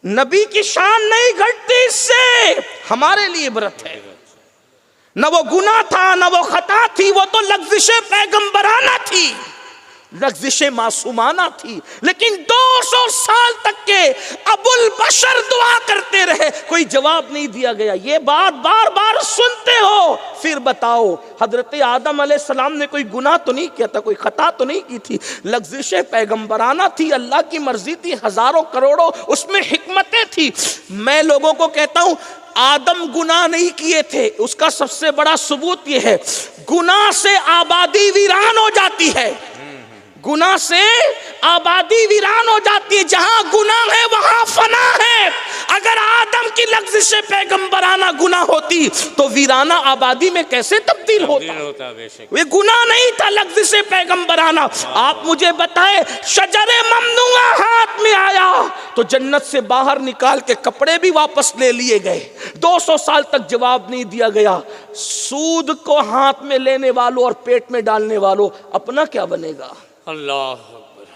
नबी की शान नहीं घटती इससे, हमारे लिए इबरत है। न वो गुनाह था, न वो खता थी, वो तो लग़्ज़िश पैगंबराना थी। लग़्ज़िशें मासूमाना थी, लेकिन 200 साल तक के अबुल बशर दुआ करते रहे, कोई जवाब नहीं दिया गया। ये बात बार बार सुनते हो, फिर बताओ हजरत आदम अलैहिस्सलाम ने कोई गुनाह तो नहीं किया था, कोई खता तो नहीं की थी, लग़्ज़िशें पैगंबराना थी, अल्लाह की मर्जी थी, हजारों करोड़ों उसमें हिकमतें थी। मैं लोगों को कहता हूं आदम गुनाह नहीं किए थे, उसका सबसे बड़ा सबूत यह है, गुनाह से आबादी वीरान हो जाती है, गुनाह से आबादी वीरान हो जाती है। जहां गुनाह है वहां फना है। अगर आदम की लग़्ज़िशें पैगंबराना गुनाह होती तो वीराना आबादी में कैसे तब्दील होता? वे गुनाह नहीं था लग़्ज़िशें पैगंबराना। आप मुझे बताएं, शजरे ममनुआ हाथ में आया तो जन्नत से बाहर निकाल के कपड़े भी वापस ले लिए गए, 200 साल तक जवाब नहीं दिया गया। सूद को हाथ में लेने वालों और पेट में डालने वालों, अपना क्या बनेगा? अल्लाह अकबर।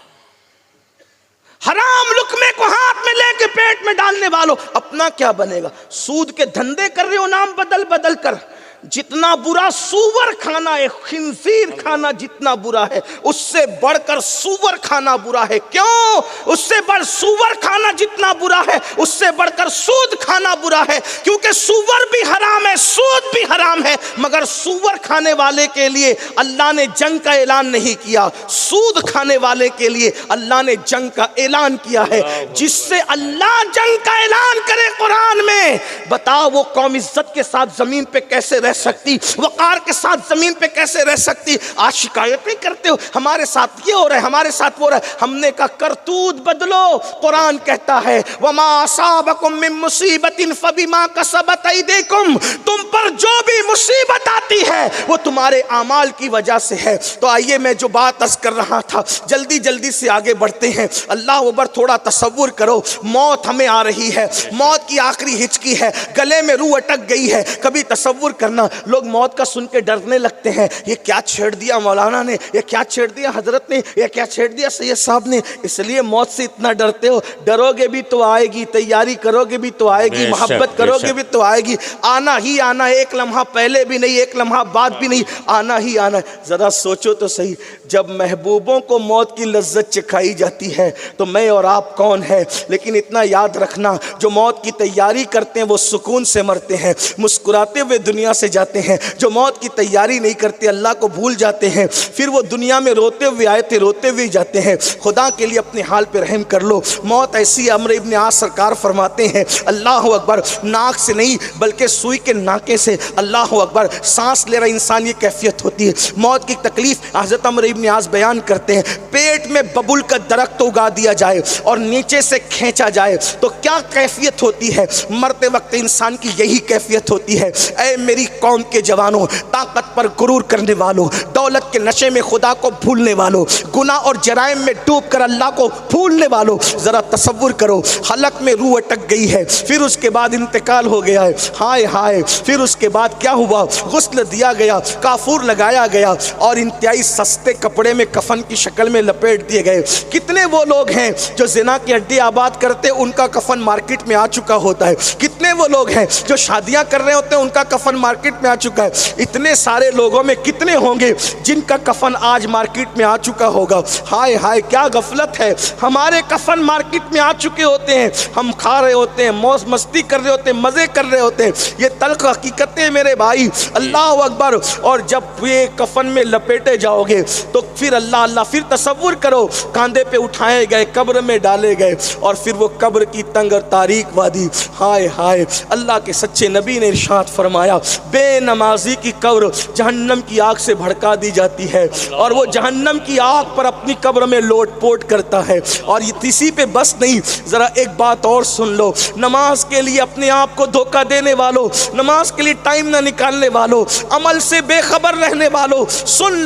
हराम लुकमे को हाथ में लेके पेट में डालने वालों, अपना क्या बनेगा? सूद के धंधे कर रहे हो नाम बदल बदल कर। जितना बुरा सूवर खाना है, खिंजीर खाना जितना बुरा है, उससे बढ़कर सूवर खाना बुरा है। क्यों? उससे बढ़ सूवर खाना जितना बुरा है, उससे बढ़कर सूद खाना बुरा है। क्योंकि सूवर भी हराम है, सूद भी हराम है, मगर सूवर खाने वाले के लिए अल्लाह ने जंग का ऐलान नहीं किया, सूद खाने वाले के लिए अल्लाह ने जंग का ऐलान किया है। जिससे अल्लाह जंग का ऐलान करे कुरान में, बताओ वो कौम इज्जत के साथ जमीन पे कैसे रह सकती, वकार के साथ जमीन पे कैसे रह सकती? आज शिकायत नहीं करते हो हमारे साथ ये हो रहा है, हमारे साथ वो हो रहा है। हमने कहा करतूत बदलो। कुरान कहता है वमा असाबकुम मिन मुसीबतिन फबिमा कसबत ऐदीकुम, तुम पर जो भी मुसीबत आती है वो तुम्हारे आमाल की वजह से है। तो आइए मैं जो बात अर्ज कर रहा था जल्दी जल्दी से आगे बढ़ते हैं। अल्लाह अकबर। थोड़ा तसव्वुर करो, मौत हमें आ रही है, मौत की आखिरी हिचकी है, गले में रूह अटक गई है। कभी तसव्वुर करना, लोग मौत का सुन के डरने लगते हैं, ये क्या छेड़ दिया मौलाना ने, ये क्या छेड़ दिया हजरत ने, ये क्या छेड़ दिया सैयद साहब ने, इसलिए मौत से इतना डरते हो। डरोगे भी तो आएगी, तैयारी करोगे भी तो आएगी, मोहब्बत करोगे भी तो आएगी, आना ही आना, एक लम्हा पहले भी नहीं, एक लम्हा बाद भी नहीं, आना ही आना है। जरा सोचो तो सही, जब महबूबों को मौत की लज्जत चखाई जाती है तो मैं और आप कौन है? लेकिन इतना याद रखना, जो मौत की तैयारी करते हैं वो सुकून से मरते हैं, मुस्कुराते हुए दुनिया से जाते हैं। जो मौत की तैयारी नहीं करते, अल्लाह को भूल जाते हैं, फिर वो दुनिया में रोते हुए आए थे, रोते हुए जाते हैं। खुदा के लिए अपने हाल पे रहम कर लो। मौत ऐसी, अमर इब्न आस सरकार फरमाते हैं अल्लाह अकबर, नाक से नहीं बल्कि सुई के नाके से अल्लाह अकबर सांस ले रहा इंसान, ये कैफियत होती है। मौत की तकलीफ हज़रत अमर इब्न आस बयान करते हैं, पेट में बबुल का दरख्त तो उगा दिया जाए और नीचे से खींचा जाए तो क्या कैफियत होती है? मरते वक्त इंसान की यही कैफियत होती है। ऐ मेरी कौम के जवानों, ताकत पर गुरूर करने वालों, दौलत के नशे में खुदा को भूलने वालों, गुनाह और जराइम में डूब कर अल्लाह को भूलने वालों, जरा तसव्वुर करो, हलक में रूह अटक गई है, फिर उसके बाद इंतकाल हो गया है, हाय हाय, फिर उसके बाद क्या हुआ? गुस्ल दिया गया, काफूर लगाया गया और इंतहाई सस्ते कपड़े में कफन की शक्ल में लपेट दिए गए। कितने वो लोग हैं जो जिना की अड्डे आबाद करते, उनका कफन मार्केट में आ चुका होता है। कितने वो लोग हैं जो शादियां कर रहे होते हैं, उनका कफन मार्केट में आ चुका है। इतने सारे लोगों में कितने होंगे जिनका कफन आज मार्केट में आ चुका होगा? हाय हाय, क्या गफलत है। हमारे कफन मार्केट में आ चुके होते हैं, हम खा रहे होते हैं, मौज मस्ती कर रहे होते हैं, मजे कर रहे होते हैं। ये तल्ख हकीकतें मेरे भाई, अल्लाह अकबर। और जब ये कफन में लपेटे जाओगे तो फिर अल्लाह अल्लाह, फिर तसव्वुर करो, कांधे पे उठाए गए, कब्र में डाले गए और फिर वो कब्र की तंग और तारीक वादी, हाय हाय। अल्लाह के सच्चे नबी ने इरशाद फरमाया, बेनमाजी की कब्र जहन्नम की आग से भड़का दी जाती है और वो जहन्नम की आग पर अपनी कब्र में लोटपोट करता है। और ये इसी पे बस नहीं, जरा एक बात और सुन लो, नमाज के लिए अपने आप को धोखा देने वालों, नमाज के लिए टाइम ना निकालने वालों, अमल से बेखबर रहने वालों, सुन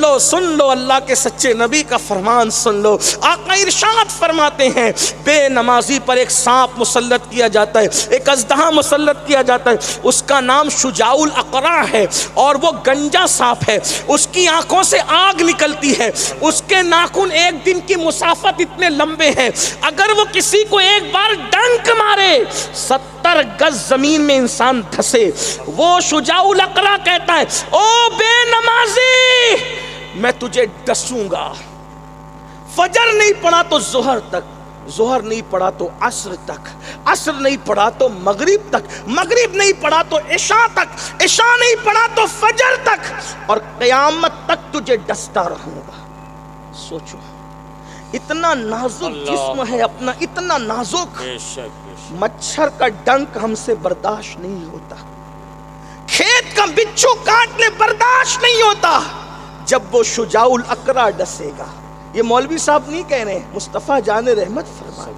लो अल्लाह के सच्चे नबी का फरमान सुन लो। आका इरशाद फरमाते हैं, बेनमाजी पर एक सांप मुसल्लत किया जाता है, एक अज़दहा मुसल्लत किया जाता है, उसका नाम शुजाउल अक़रा है और वो गंजा सांप है। उसकी आंखों से आग निकलती है, उसके नाखून एक दिन की मुसाफत इतने लंबे हैं, अगर वो किसी को एक बार डंक मारे 70 गज जमीन में इंसान धसे। वो शुजाउल अक़रा कहता है, ओ बेनमाजी, मैं तुझे डसूंगा, फजर नहीं पढ़ा तो जोहर तक, जोहर नहीं पढ़ा तो असर तक, असर नहीं पढ़ा तो मगरिब तक, मगरिब नहीं पढ़ा तो इशा तक, इशा नहीं पढ़ा तो फजर तक, और क़यामत तक तुझे डसता रहूंगा। सोचो, इतना नाजुक जिस्म है अपना, इतना नाजुक। मच्छर का डंक हमसे बर्दाश्त नहीं होता, खेत का बिच्छू काट ले बर्दाश्त नहीं होता, जब वो शुजाउल अकरा डसेगा। ये मौलवी साहब नहीं कह रहे, मुस्तफा जाने रहमत फरमाए।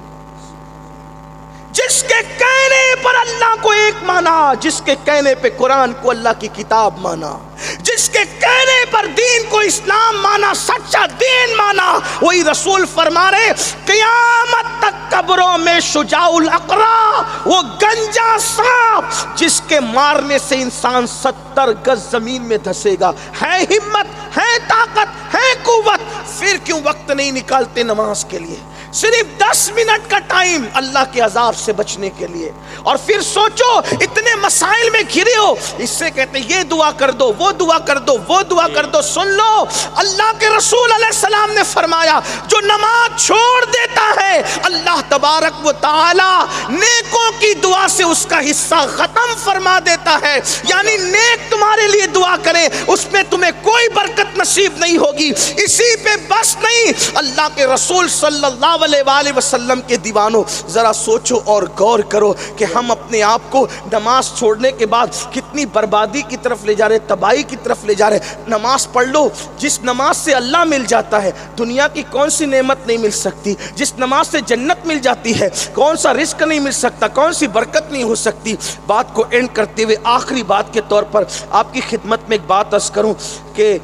जिसके कहने पर अल्लाह को एक माना, जिसके कहने पे कुरान को अल्लाह की किताब माना, जिसके कहने पर दीन को इस्लाम माना, सच्चा दीन माना, वही रसूल फरमा रहे क़यामत तक कब्रों में शुजाउल अकरा, वो गंजा सांप जिसके मारने से इंसान 70 गज जमीन में धसेगा। है हिम्मत, है ताकत, है कुव्वत, फिर क्यों वक्त नहीं निकालते नमाज के लिए? सिर्फ 10 मिनट का टाइम अल्लाह के अजाब से बचने के लिए। और फिर सोचो, इतने मसाइल में घिरे हो, इससे कहते ये दुआ कर दो, वो दुआ कर दो, वो दुआ कर दो। सुन लो, अल्लाह के रसूल अलैहिस्सलाम ने फरमाया, जो नमाज छोड़ देता है अल्लाह तबारक व तआला नेकों की दुआ से उसका हिस्सा खत्म फरमा देता है। यानी नेक तुम्हारे लिए दुआ करे, उसमें तुम्हें कोई बरकत नसीब नहीं होगी। इसी पे बस नहीं, अल्लाह के रसूल सल्लल्लाहु अलैहि वसल्लम के दीवानों, जरा सोचो और गौर करो कि हम अपने आप को नमाज छोड़ने के बाद कितनी बर्बादी की तरफ ले जा रहे, तबाही की तरफ ले जा रहे। नमाज पढ़ लो, जिस नमाज से अल्लाह मिल जाता है, दुनिया की कौन सी नेमत नहीं मिल सकती। जिस नमाज से जन्नत मिल जाती है, कौन सा रिस्क नहीं मिल सकता, कौन सी बरकत नहीं हो सकती। बात को एंड करते हुए आखिरी बात के तौर पर आपकी खिदमत में एक बात अर्ज करूं कि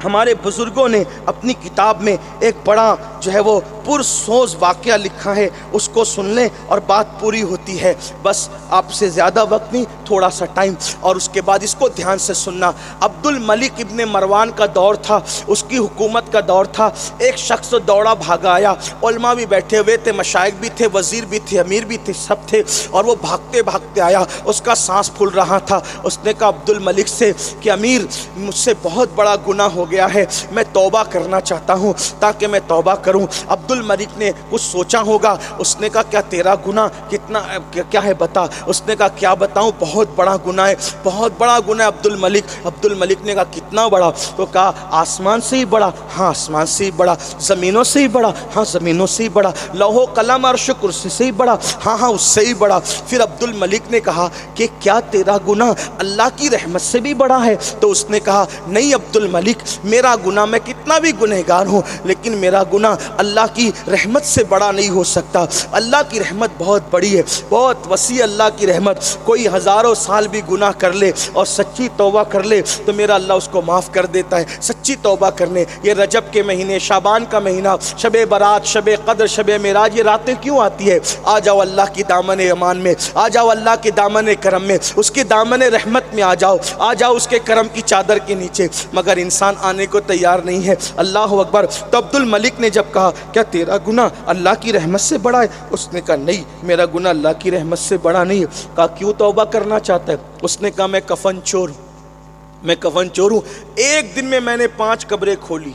हमारे बुजुर्गों ने अपनी किताब में एक बड़ा जो है वो पुरसोज वाक़या लिखा है, उसको सुन लें और बात पूरी होती है। बस आपसे ज़्यादा वक्त नहीं, थोड़ा सा टाइम, और उसके बाद इसको ध्यान से सुनना। अब्दुल मलिक इब्ने मरवान का दौर था, उसकी हुकूमत का दौर था। एक शख्स दौड़ा भागा आया, उलमा भी बैठे हुए थे, मशाइख भी थे, वज़ीर भी थे, अमीर भी थे, सब थे, और वो भागते भागते आया। उसका सांस फूल रहा था। उसने कहा अब्दुल मलिक से कि अमीर, मुझसे बहुत बड़ा गुनाह हो गया है, मैं तौबा करना चाहता हूँ, ताकि मैं तौबा करूँ। अब्दुल मलिक ने कुछ सोचा होगा, उसने कहा क्या तेरा गुनाह कितना क्या है बता। उसने कहा क्या बताऊँ, बहुत बड़ा गुनाह है, बहुत बड़ा गुनाह है अब्दुल मलिक ने कहा कितना बड़ा? तो कहा आसमान से ही बड़ा। हाँ आसमान से ही बड़ा। ज़मीनों से ही बड़ा। हाँ ज़मीनों से ही बड़ा। लौहो कलम अर्श कुर्सी से ही बड़ा। हाँ हाँ उससे ही बड़ा। फिर अब्दुल मलिक ने कहा कि क्या तेरा गुनाह अल्लाह की रहमत से भी बड़ा है? तो उसने कहा नहीं अब्दुल मलिक, मेरा गुनाह, मैं कितना भी गुनहगार हूँ, लेकिन मेरा गुनाह अल्लाह की रहमत से बड़ा नहीं हो सकता। अल्लाह की रहमत बहुत बड़ी है, बहुत वसी अल्लाह की रहमत। कोई हज़ारों साल भी गुनाह कर ले और सच्ची तौबा कर ले तो मेरा अल्लाह उसको माफ़ कर देता है। सच्ची तौबा करने, ये रजब के महीने, शाबान का महीना, शब बारात, शब कद्र, शब मेराज, ये रातें क्यों आती है? आ जाओ अल्लाह की दामन अमान में, आ जाओ अल्लाह के दामन करम में, उसके दामन रहमत में आ जाओ उसके करम की चादर के नीचे। मगर इंसान आने को तैयार नहीं है। अल्लाह अकबर। तो अब्दुल मलिक ने जब कहा क्या तेरा गुनाह अल्लाह की रहमत से बड़ा है? उसने कहा नहीं, मेरा गुनाह अल्लाह की रहमत से बड़ा नहीं है। कहा क्यों तौबा करना चाहता है? उसने कहा मैं कफन चोर हूँ। एक दिन में मैंने 5 कब्रें खोली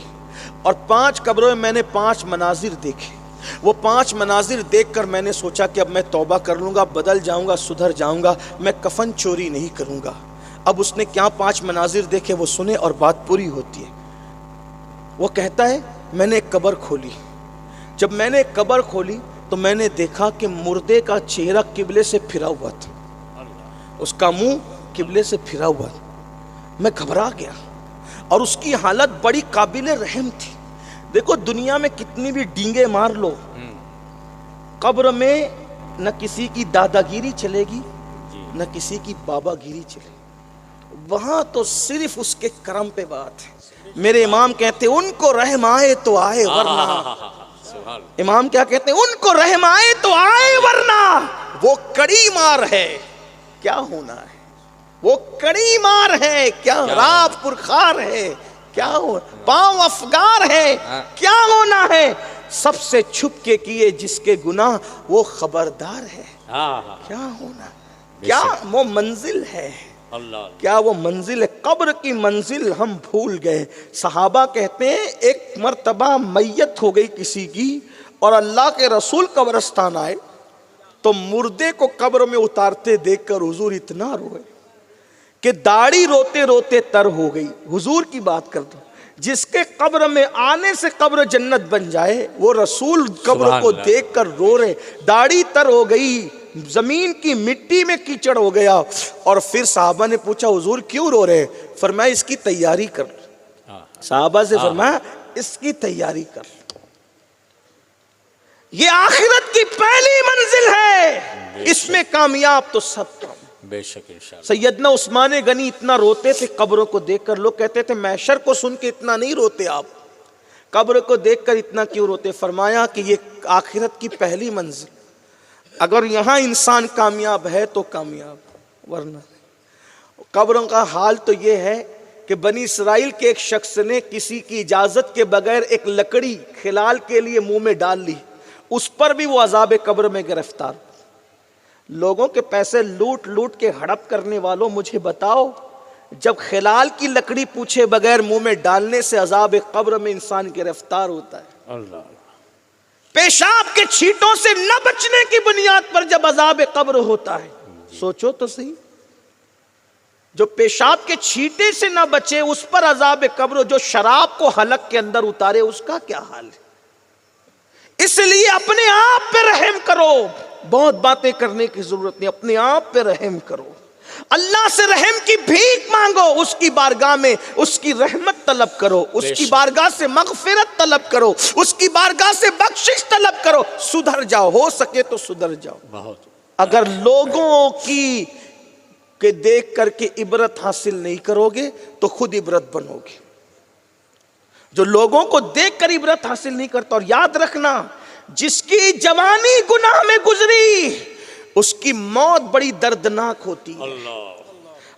और 5 कब्रों में मैंने 5 मनाजिर देखे। वो 5 मनाजिर देखकर मैंने सोचा कि अब मैं तौबा कर लूँगा, बदल जाऊँगा, सुधर जाऊँगा, मैं कफन चोरी नहीं करूँगा। अब उसने क्या 5 मनाजिर देखे वो सुने और बात पूरी होती है। वो कहता है मैंने एक कब्र खोली। जब मैंने एक कब्र खोली तो मैंने देखा कि मुर्दे का चेहरा किबले से फिरा हुआ था, उसका मुंह किबले से फिरा हुआ था। मैं घबरा गया और उसकी हालत बड़ी काबिले रहम थी। देखो दुनिया में कितनी भी डींगे मार लो, कब्र में न किसी की दादागिरी चलेगी न किसी की बाबागिरी चलेगी। वहां तो सिर्फ उसके करम पे बात है। मेरे इमाम कहते उनको रहम आए तो आए वरना, इमाम क्या कहते हैं, उनको रहम आए तो आए वरना वो कड़ी मार है क्या होना है, वो कड़ी मार है क्या, रात पुरखार है क्या हो, पांव अफगार है क्या होना है। सबसे छुप के किए जिसके गुनाह वो खबरदार है क्या होना, क्या वो मंजिल है अल्लाह क्या वो मंजिल है? कब्र की मंजिल हम भूल गए। सहाबा कहते हैं एक मर्तबा मैयत हो गई किसी की और अल्लाह के रसूल कब्रिस्तान आए तो मुर्दे को कब्र में उतारते देखकर हुजूर इतना रोए कि दाढ़ी रोते रोते तर हो गई। हुजूर की बात कर दो, जिसके कब्र में आने से कब्र जन्नत बन जाए वो रसूल कब्र को देखकर रो रहे, दाढ़ी तर हो गई, जमीन की मिट्टी में कीचड़ हो गया। और फिर साहबा ने पूछा हुजूर क्यों रो रहे? फरमाया इसकी तैयारी कर। साहबा से फरमाया इसकी तैयारी कर, ये आखिरत की पहली मंजिल है, इसमें कामयाब तो सब काम। बेशक इंशाअल्लाह। सैयदना उस्मान गनी इतना रोते थे कब्रों को देखकर, लोग कहते थे महशर को सुन के इतना नहीं रोते आप, कब्र को देखकर इतना क्यों रोते? फरमाया कि ये आखिरत की पहली मंजिल, अगर यहां इंसान कामयाब है तो कामयाब, वरना कब्रों का हाल तो ये है कि बनी इसराइल के एक शख्स ने किसी की इजाजत के बगैर एक लकड़ी खिलाल के लिए मुंह में डाल ली, उस पर भी वो अजाब कब्र में गिरफ्तार। लोगों के पैसे लूट लूट के हड़प करने वालों, मुझे बताओ जब खिलाल की लकड़ी पूछे बगैर मुंह में डालने से अजाब कब्र में इंसान गिरफ्तार होता है, अल्लाह पेशाब के छींटों से न बचने की बुनियाद पर जब अजाब कब्र होता है, सोचो तो सही, जो पेशाब के छींटे से न बचे उस पर अजाब कब्र, जो शराब को हलक के अंदर उतारे उसका क्या हाल है? इसलिए अपने आप पे रहम करो, बहुत बातें करने की जरूरत नहीं, अपने आप पे रहम करो, अल्लाह से रहम की भीख मांगो, उसकी बारगाह में उसकी रहमत तलब करो, उसकी बारगाह से मगफिरत तलब करो, उसकी बारगाह से बख्शिश तलब करो, सुधर जाओ, हो सके तो सुधर जाओ। बहुत। अगर लोगों की के देख करके इबरत हासिल नहीं करोगे तो खुद इबरत बनोगे। जो लोगों को देखकर इबरत हासिल नहीं करता, और याद रखना जिसकी जवानी गुनाह में गुजरी उसकी मौत बड़ी दर्दनाक होती है।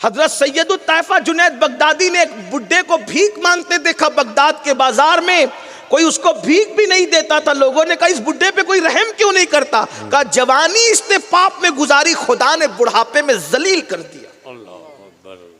हजरत सैयदुत ताइफा जुनैद बगदादी ने एक बुड्ढे को भीख मांगते देखा बगदाद के बाजार में, कोई उसको भीख भी नहीं देता था। लोगों ने कहा इस बुड्ढे पे कोई रहम क्यों नहीं करता? कहा जवानी इसने पाप में गुजारी, खुदा ने बुढ़ापे में जलील कर दिया,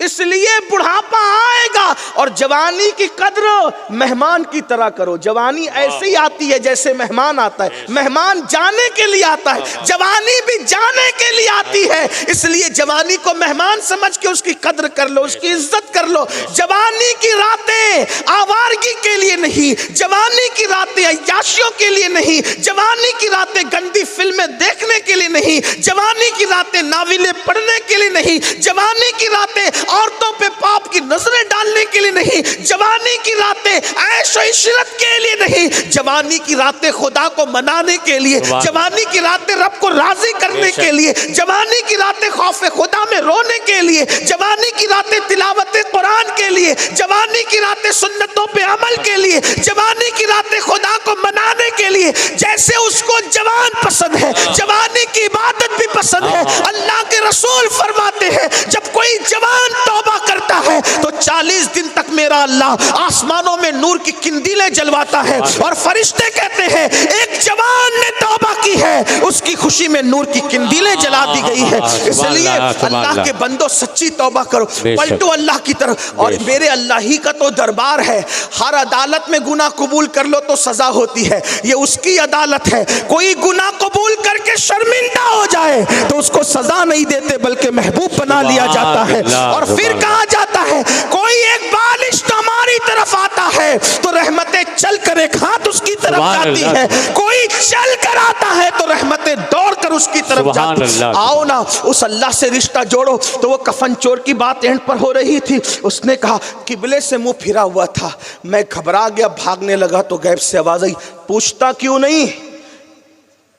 इसलिए बुढ़ापा आएगा। और जवानी की कद्र मेहमान की तरह करो, जवानी ऐसे ही आती है जैसे मेहमान आता है, मेहमान जाने के लिए आता है, जवानी भी जाने के लिए आती है, इसलिए जवानी को मेहमान समझ के उसकी कद्र कर लो, उसकी इज्जत कर लो। जवानी की रातें आवारगी के लिए नहीं, जवानी की रातें अय्याशियों के लिए नहीं, जवानी की रातें गंदी फिल्में देखने के लिए नहीं, जवानी की रातें नाविलें पढ़ने के लिए नहीं, जवानी की रातें औरतों पे पाप की नजरें डालने के लिए नहीं, जवानी की रातें ऐश और इशरत के लिए नहीं, जवानी की रातें खुदा को मनाने के लिए, जवानी की रातें रब को राजी करने के लिए, जवानी की रातें खौफ खुदा में रोने के लिए, जवानी की रातें तिलावत कुरान के लिए, जवानी की रातें सुन्नतों पे अमल के लिए, जवानी की रातें खुदा को मनाने के लिए। जैसे उसको जवान पसंद है, जवानी की इबादत भी पसंद है। अल्लाह के रसूल फरमाते हैं जब कोई जवान तौबा करता है तो 40 दिन तक मेरा अल्लाह आसमानों में नूर की किंदीलें जलवाता है, और फरिश्ते कहते हैं एक जवान ने तौबा की है, उसकी खुशी में नूर की किंदीलें जला दी गई है। इसलिए अल्लाह के बंदो सच्ची तौबा करो, पलटो अल्लाह की तरफ। और मेरे अल्लाह ही का तो दरबार है, हर अदालत में गुनाह कबूल कर लो तो सजा होती है, ये उसकी अदालत है। कोई गुनाह कबूल करके शर्मिंदा हो जाए तो उसको सजा नहीं देते बल्कि महबूब बना लिया जाता है। और फिर कहा जाता है कोई एक बालिश हमारी तरफ आता है तो रहमतें चल कर एक हाथ उसकी तरफ जाती है, कोई चल कर आता है तो रहमतें दौड़ कर उसकी तरफ जाती है। आओ ना उस अल्लाह से रिश्ता जोड़ो। तो वो कफन चोर की बात एंड पर हो रही थी, उसने कहा किबले से मुंह फिरा हुआ था, मैं घबरा गया, भागने लगा तो गैब से आवाज आई, पूछता क्यों नहीं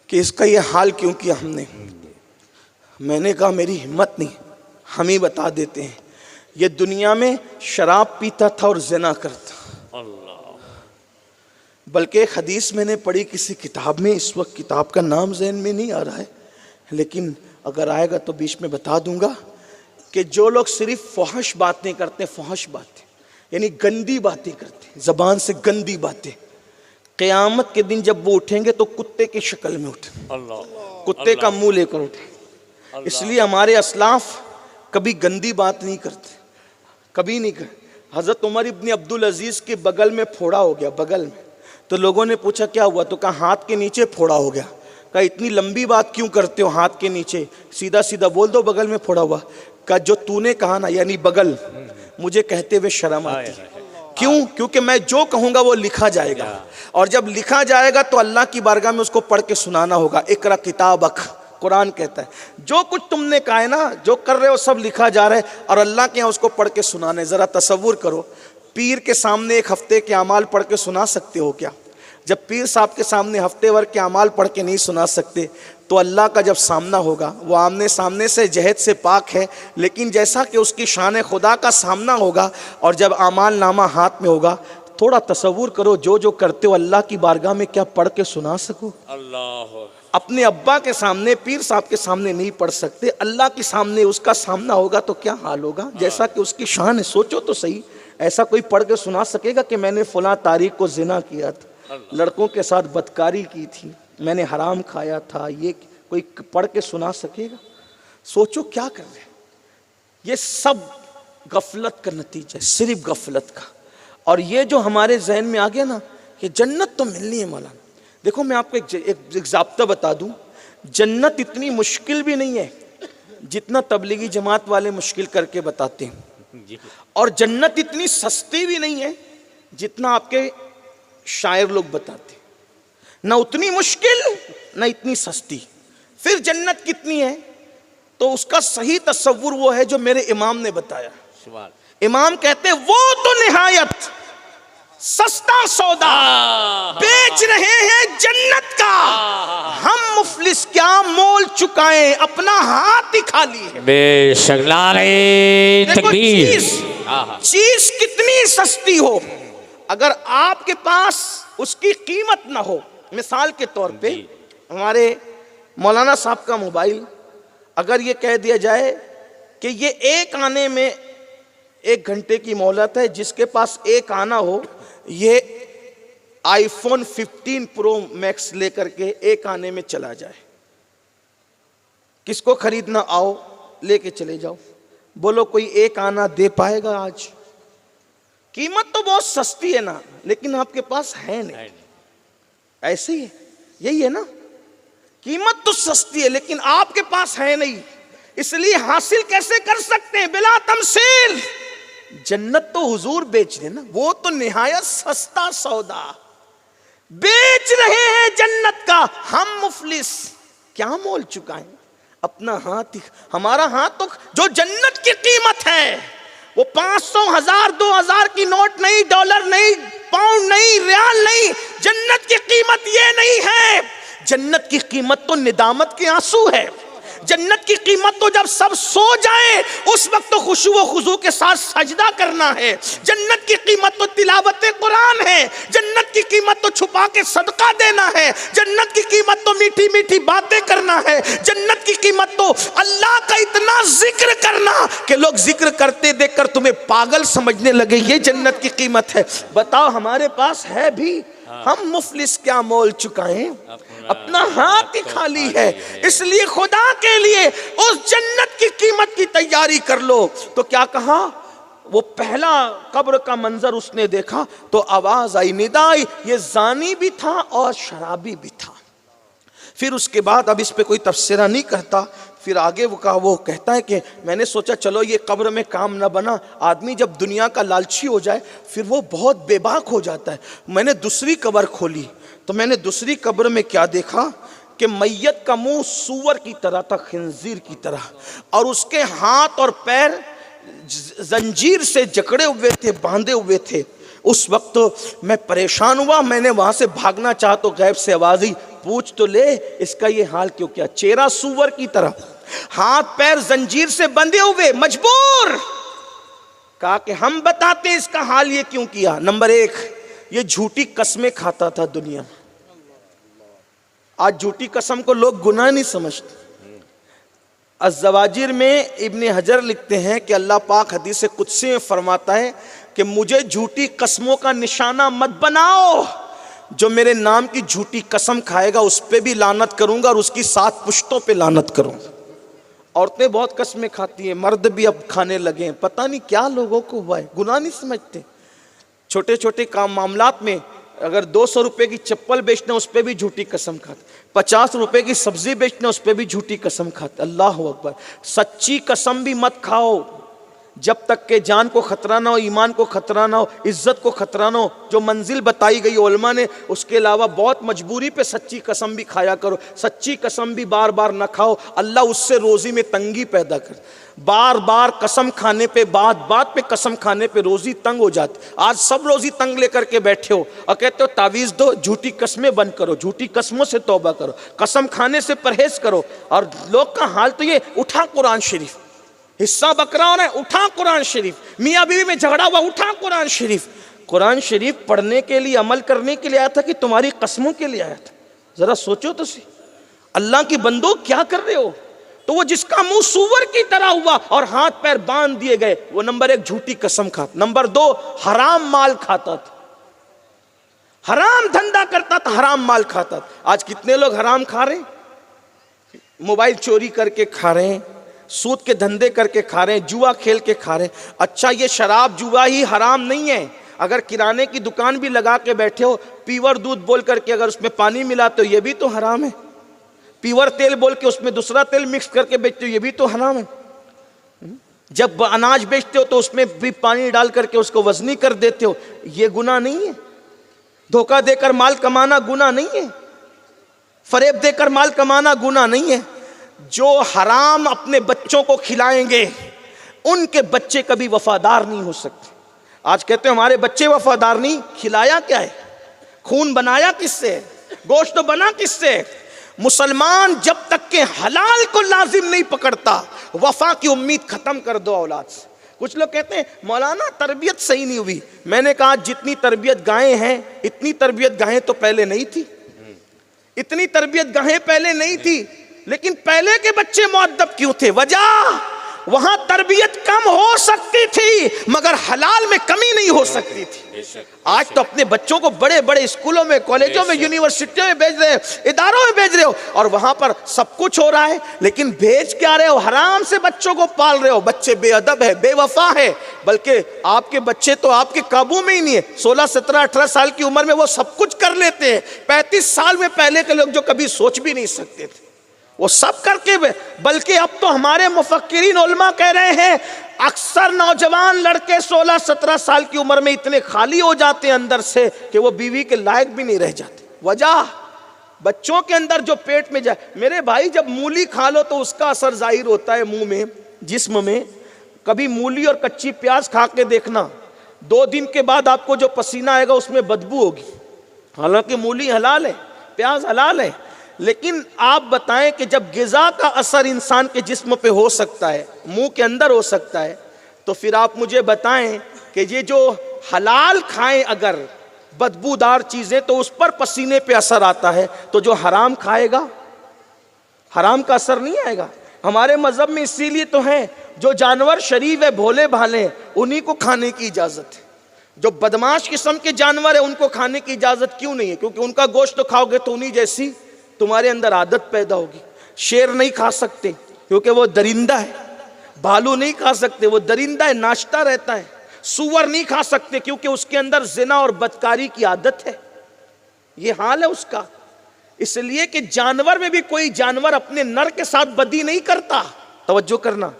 कि इसका ये हाल क्यों किया हमने? मैंने कहा मेरी हिम्मत नहीं, हम ही बता देते हैं। ये दुनिया में शराब पीता था और ज़िना करता, बल्कि एक हदीस मैंने पढ़ी किसी किताब में, इस वक्त किताब का नाम ज़हन में नहीं आ रहा है, लेकिन अगर आएगा तो बीच में बता दूंगा, कि जो लोग सिर्फ फहश बातें करते हैं, फहश बातें यानी गंदी बातें करते हैं, ज़बान से गंदी बातें, क़यामत के दिन जब वो उठेंगे तो कुत्ते की शक्ल में उठे, कुत्ते का मुंह लेकर उठे। इसलिए हमारे असलाफ कभी गंदी बात नहीं करते, कभी नहीं कर। हज़रत उमर इब्न अब्दुल अजीज़ के बगल में फोड़ा हो गया, बगल में। तो लोगों ने पूछा क्या हुआ, तो कहा हाथ के नीचे फोड़ा हो गया। कहा इतनी लंबी बात क्यों करते हो, हाथ के नीचे सीधा सीधा बोल दो बगल में फोड़ा हुआ। कहा जो तूने कहा ना, यानी बगल, मुझे कहते हुए शर्म आती। क्यों? क्योंकि मैं जो कहूँगा वो लिखा जाएगा, और जब लिखा जाएगा तो अल्लाह की बारगाह में उसको पढ़ के सुनाना होगा। इकरा किताबक, कुरान कहता है जो कुछ तुमने कहा है ना, जो कर रहे हो सब लिखा जा रहा है और अल्लाह के यहाँ उसको पढ़ के सुनाना है। ज़रा तसव्वुर करो, पीर के सामने एक हफ्ते के अमाल पढ़ के सुना सकते हो क्या? जब पीर साहब के सामने हफ्ते भर के अमाल पढ़ के नहीं सुना सकते, तो अल्लाह का जब सामना होगा, वो आमने सामने से जहद से पाक है, लेकिन जैसा कि उसकी शान खुदा का सामना होगा और जब अमाल नामा हाथ में होगा, थोड़ा तसव्वुर करो जो जो करते हो अल्लाह की बारगाह में क्या पढ़ के सुना सको? अल्लाह। अपने अब्बा के सामने, पीर साहब के सामने नहीं पढ़ सकते, अल्लाह के सामने उसका सामना होगा तो क्या हाल होगा? जैसा कि उसकी शान है, सोचो तो सही। ऐसा कोई पढ़ के सुना सकेगा कि मैंने फलां तारीख को जिना किया था, लड़कों के साथ बदकारी की थी, मैंने हराम खाया था? ये कोई पढ़ के सुना सकेगा? सोचो क्या कर रहे हैं। ये सब गफलत का नतीजा है, सिर्फ गफलत का। और ये जो हमारे जहन में आ गया ना कि जन्नत तो मिलनी है मौलाना, देखो मैं आपको एक ज़ाब्ता बता दूं, जन्नत इतनी मुश्किल भी नहीं है जितना तबलीगी जमात वाले मुश्किल करके बताते हैं, और जन्नत इतनी सस्ती भी नहीं है जितना आपके शायर लोग बताते हैं। ना उतनी मुश्किल ना इतनी सस्ती। फिर जन्नत कितनी है, तो उसका सही तस्वुर वो है जो मेरे इमाम ने बताया। इमाम कहते हैं वो तो निहायत सस्ता सौदा बेच रहे हैं जन्नत का, हम मुफलिस क्या मोल चुकाएं, अपना हाथ ही खाली है। बेशक, नारे तकबीर। चीज कितनी सस्ती हो, अगर आपके पास उसकी कीमत ना हो, मिसाल के तौर पे हमारे मौलाना साहब का मोबाइल, अगर ये कह दिया जाए कि ये एक आने में 1 घंटे की मोहलत है, जिसके पास एक आना हो ये आईफोन 15 प्रो मैक्स लेकर के एक आने में चला जाए, किसको खरीदना आओ लेके चले जाओ, बोलो कोई एक आना दे पाएगा? आज कीमत तो बहुत सस्ती है ना, लेकिन आपके पास है नहीं। ऐसे ही यही है ना, कीमत तो सस्ती है लेकिन आपके पास है नहीं, इसलिए हासिल कैसे कर सकते हैं? बिला तमसील। जन्नत तो हुजूर बेच रहे ना, वो तो निहायत सस्ता सौदा बेच रहे हैं जन्नत का, हम मुफलिस क्या मोल चुकाएं? अपना हाथ ही, हमारा हाथ तो जो जन्नत की कीमत है वो 500, 1000, 2000 की नोट नहीं, डॉलर नहीं, पाउंड नहीं, रियाल नहीं। जन्नत की कीमत ये नहीं है। जन्नत की कीमत तो निदामत के आंसू है। जन्नत की कीमत तो जब सब सो जाए उस वक्त तो खुशू व खुजू के साथ सजदा करना है। जन्नत की कीमत तो तिलावत कुरान है। जन्नत की कीमत तो छुपा के सदका देना है। जन्नत की कीमत तो मीठी मीठी बातें करना है। जन्नत की कीमत तो अल्लाह का इतना जिक्र करना कि लोग जिक्र करते देखकर तुम्हें पागल समझने लगे, ये जन्नत की कीमत है। बताओ हमारे पास है भी, हम मुफलिस क्या मोल चुकाएं? अपना हाथ ही खाली है। इसलिए खुदा के लिए उस जन्नत की कीमत की तैयारी कर लो। तो क्या कहा? वो पहला कब्र का मंजर उसने देखा तो आवाज आई, निदा आई, ये जानी भी था और शराबी भी था। फिर उसके बाद, अब इस पे कोई तफसीरा नहीं करता, फिर आगे वो कहता है कि मैंने सोचा चलो ये कब्र में काम न बना, आदमी जब दुनिया का लालची हो जाए फिर वो बहुत बेबाक हो जाता है। मैंने दूसरी कब्र खोली तो मैंने दूसरी कब्र में क्या देखा कि मैयत का मुंह सूअर की तरह था, खिंजीर की तरह, और उसके हाथ और पैर जंजीर से जकड़े हुए थे, बांधे हुए थे। उस वक्त तो मैं परेशान हुआ, मैंने वहां से भागना चाहा तो गैब से आवाज आई, पूछ तो ले इसका ये हाल क्यों किया? चेहरा सूअर की तरह, हाथ पैर जंजीर से बंधे हुए, मजबूर। कहा कि हम बताते हैं इसका हाल ये क्यों किया। नंबर 1, ये झूठी कसमें खाता था दुनिया में। आज झूठी कसम को लोग गुनाह नहीं समझते। अज़्ज़वाजिर में इब्ने हजर लिखते हैं कि अल्लाह पाक हदीस कुदसी में फरमाता है कि मुझे झूठी कसमों का निशाना मत बनाओ। जो मेरे नाम की झूठी कसम खाएगा उस पे भी लानत करूंगा और उसकी 7 पुश्तों पे लानत करूंगा। औरतें बहुत कस्में खाती हैं, मर्द भी अब खाने लगे हैं। पता नहीं क्या लोगों को हुआ है, गुनाह नहीं समझते। छोटे छोटे काम मामलात में अगर 200 रुपए की चप्पल बेचना उस पर भी झूठी कसम खाते, 50 रुपए की सब्जी बेचना उस पर भी झूठी कसम खाते। अल्लाह अकबर। सच्ची कसम भी मत खाओ जब तक के जान को खतरा ना हो, ईमान को खतरा ना हो, इज्जत को खतरा ना हो। जो मंजिल बताई गई उलमा ने, उसके अलावा बहुत मजबूरी पे सच्ची कसम भी खाया करो। सच्ची कसम भी बार बार ना खाओ, अल्लाह उससे रोजी में तंगी पैदा कर। बार बार कसम खाने पे, बात बात पे कसम खाने पे रोजी तंग हो जाती। आज सब रोजी तंग लेकर के बैठे हो और कहते हो तावीज दो, झूठी कस्में बंद करो, झूठी कस्मों से तौबा करो, कसम खाने से परहेज करो। और लोग का हाल तो ये, उठा कुरान शरीफ, हिस्सा बकरा हो रहा है, उठा कुरान शरीफ, मियाँ बीवी में झगड़ा हुआ, उठा कुरान शरीफ। कुरान शरीफ पढ़ने के लिए, अमल करने के लिए आया था कि तुम्हारी कस्मों के लिए आया था? जरा सोचो तो सही। अल्लाह की बंदो क्या कर रहे हो? तो वो जिसका मुंह सूअर की तरह हुआ और हाथ पैर बांध दिए गए, वो नंबर 1 झूठी कसम खाता, नंबर 2 हराम माल खाता था, हराम धंधा करता था, हराम माल खाता था। आज कितने लोग हराम खा रहे हैं? मोबाइल चोरी करके खा रहे हैं, सूद के धंधे करके खा रहे हैं, जुआ खेल के खा रहे हैं। अच्छा, ये शराब जुआ ही हराम नहीं है। अगर किराने की दुकान भी लगा के बैठे हो, पीवर दूध बोल करके अगर उसमें पानी मिलाते हो, ये भी तो हराम है। पीवर तेल बोल के उसमें दूसरा तेल मिक्स करके बेचते हो, ये भी तो हराम है। जब अनाज बेचते हो तो उसमें भी पानी डाल करके उसको वजनी कर देते हो, ये गुनाह नहीं है। धोखा देकर माल कमाना गुनाह नहीं है, फरेब देकर माल कमाना गुनाह नहीं है। जो हराम अपने बच्चों को खिलाएंगे, उनके बच्चे कभी वफादार नहीं हो सकते। आज कहते हैं हमारे बच्चे वफादार नहीं, खिलाया क्या है? खून बनाया किससे? गोश्त तो बना किससे? मुसलमान जब तक के हलाल को लाजिम नहीं पकड़ता, वफा की उम्मीद खत्म कर दो औलाद से। कुछ लोग कहते हैं मौलाना तरबियत सही नहीं हुई। मैंने कहा जितनी तरबियत गाहें हैं, इतनी तरबियत गाहें तो पहले नहीं थी। इतनी तरबियत गाहें पहले नहीं थी, लेकिन पहले के बच्चे मुअद्दब क्यों थे? वजह, वहां तरबियत कम हो सकती थी मगर हलाल में कमी नहीं हो सकती थी। आज तो अपने बच्चों को बड़े बड़े स्कूलों में, कॉलेजों में, यूनिवर्सिटियों में भेज रहे हो, इदारों में भेज रहे हो, और वहां पर सब कुछ हो रहा है, लेकिन भेज क्या रहे हो? हराम से बच्चों को पाल रहे हो। बच्चे बेअदब है, बेवफा है, बल्कि आपके बच्चे तो आपके काबू में ही नहीं है। 16, 17, 18 साल की उम्र में वो सब कुछ कर लेते हैं। 35 साल में पहले के लोग जो कभी सोच भी नहीं सकते थे, वो सब करके, बल्कि अब तो हमारे मुफक्किरीन उलमा कह रहे हैं अक्सर नौजवान लड़के 16, 17 साल की उम्र में इतने खाली हो जाते हैं अंदर से कि वो बीवी के लायक भी नहीं रह जाते। वजह, बच्चों के अंदर जो पेट में जाए। मेरे भाई, जब मूली खा लो तो उसका असर जाहिर होता है मुंह में, जिस्म में। कभी मूली और कच्ची प्याज खा के देखना, 2 दिन के बाद आपको जो पसीना आएगा उसमें बदबू होगी। हालांकि मूली हलाल है, प्याज हलाल है, लेकिन आप बताएं कि जब गिज़ा का असर इंसान के जिस्म पे हो सकता है, मुंह के अंदर हो सकता है, तो फिर आप मुझे बताएं कि ये जो हलाल खाएं अगर बदबूदार चीज़ें, तो उस पर पसीने पे असर आता है, तो जो हराम खाएगा, हराम का असर नहीं आएगा। हमारे मज़हब में इसीलिए तो है जो जानवर शरीफ है, भोले भाले, उन्हीं को खाने की इजाज़त है। जो बदमाश किस्म के जानवर है उनको खाने की इजाज़त क्यों नहीं है? क्योंकि उनका गोश्त तो खाओगे तो उन्हीं जैसी तुम्हारे अंदर आदत पैदा होगी। शेर नहीं खा सकते क्योंकि वो दरिंदा है। भालू नहीं खा सकते, वो दरिंदा है, नाचता रहता है। सूअर नहीं खा सकते क्योंकि उसके अंदर जिना और बदकारी की आदत है। ये हाल है उसका। इसलिए कि जानवर में भी कोई जानवर अपने नर के साथ बदी नहीं करता। तवज्जो करना,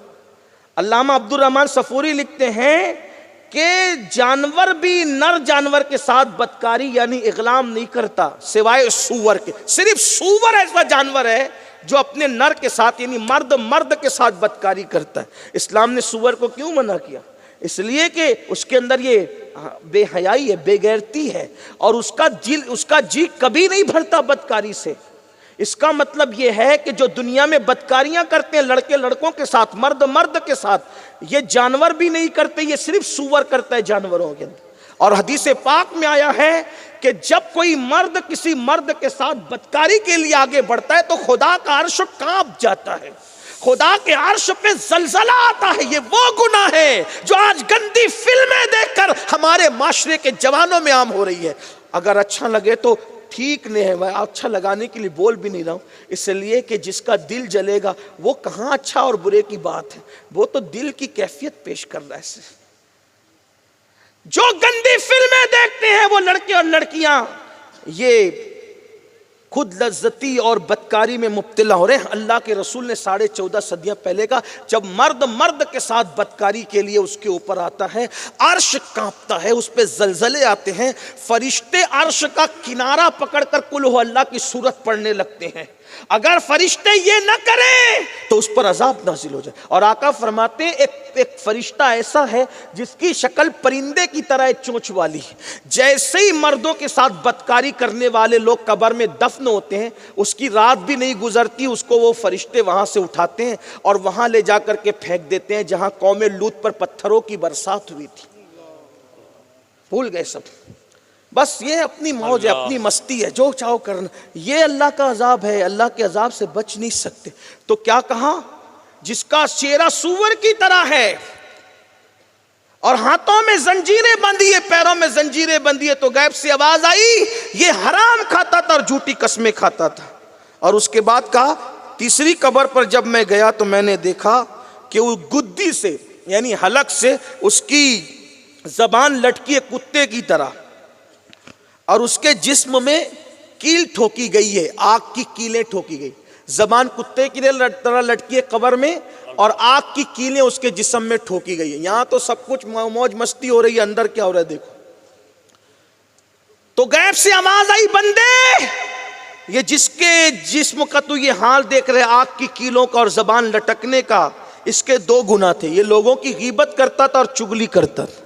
अल्लामा अब्दुल रहमान सफूरी लिखते हैं कि जानवर भी नर जानवर के साथ बदकारी यानी इगलाम नहीं करता सिवाय सूअर के। सिर्फ सूअर ऐसा जानवर है जो अपने नर के साथ यानी मर्द के साथ बदकारी करता है। इस्लाम ने सूअर को क्यों मना किया? इसलिए कि उसके अंदर ये बेहयाई है, बेगैरती है, और उसका जी कभी नहीं भरता बदकारी से। इसका मतलब यह है कि जो दुनिया में बदकारियां करते हैं लड़के लड़कों के साथ, मर्द के साथ, ये जानवर भी नहीं करते, ये सिर्फ सूअर करता है जानवरों के अंदर। और हदीस पाक में आया है कि जब कोई मर्द किसी मर्द के साथ बदकारी के लिए आगे बढ़ता है तो खुदा का अर्श कांप जाता है, खुदा के अर्श पे जलजला आता है। ये वो गुनाह है जो आज गंदी फिल्में देखकर हमारे माशरे के जवानों में आम हो रही है। अगर अच्छा लगे तो ठीक नहीं है, मैं अच्छा लगाने के लिए बोल भी नहीं रहा हूँ, इसलिए कि जिसका दिल जलेगा वो कहाँ अच्छा और बुरे की बात है, वो तो दिल की कैफियत पेश कर रहा है। जो गंदी फिल्में देखते हैं वो लड़के और लड़कियां, ये खुद लज्जती और बदकारी में मुब्तला हो रहे हैं। अल्लाह के रसूल ने 14.5 सदियां पहले का, जब मर्द मर्द के साथ बदकारी के लिए उसके ऊपर आता है, अर्श कांपता है, उस पे जलजले आते हैं, फरिश्ते अर्श का किनारा पकड़कर कुल हो अल्लाह की सूरत पढ़ने लगते हैं। अगर फरिश्ते ये न करें तो उस पर अजाब नाजिल हो जाए। और आका फरमाते हैं एक फरिश्ता ऐसा है जिसकी शक्ल परिंदे की तरह चोंच वाली है। जैसे ही मर्दों के साथ बदकारी करने वाले लोग कब्र में दफन होते हैं, उसकी रात भी नहीं गुजरती, उसको वो फरिश्ते वहां से उठाते हैं और वहां ले जाकर के फेंक देते हैं जहां कौमे लूत पर पत्थरों की बरसात हुई थी। भूल गए सब, बस ये अपनी मौज है, अपनी मस्ती है, जो चाहो करना। ये अल्लाह का अजाब है, अल्लाह के अजाब से बच नहीं सकते। तो क्या कहा, जिसका चेहरा सूअर की तरह है और हाथों में जंजीरें बंधी है, पैरों में जंजीरें बंधी है, तो गैब से आवाज आई ये हराम खाता था और झूठी कस्में खाता था। और उसके बाद कहा, तीसरी कब्र पर जब मैं गया तो मैंने देखा कि वो गुद्दी से यानी हलक से उसकी जबान लटकी है कुत्ते की तरह, और उसके जिस्म में कील ठोकी गई है, आग की कीलें ठोकी गई। जबान कुत्ते की तरह लटकी है कब्र में और आग की कीलें उसके जिस्म में ठोकी गई है। यहां तो सब कुछ मौज मस्ती हो रही है, अंदर क्या हो रहा है देखो। तो गैब से आवाज आई, बंदे ये जिसके जिस्म का तू ये हाल देख रहे, आग की कीलों का और जबान लटकने का, इसके 2 गुना थे। ये लोगों की गीबत करता था और चुगली करता था।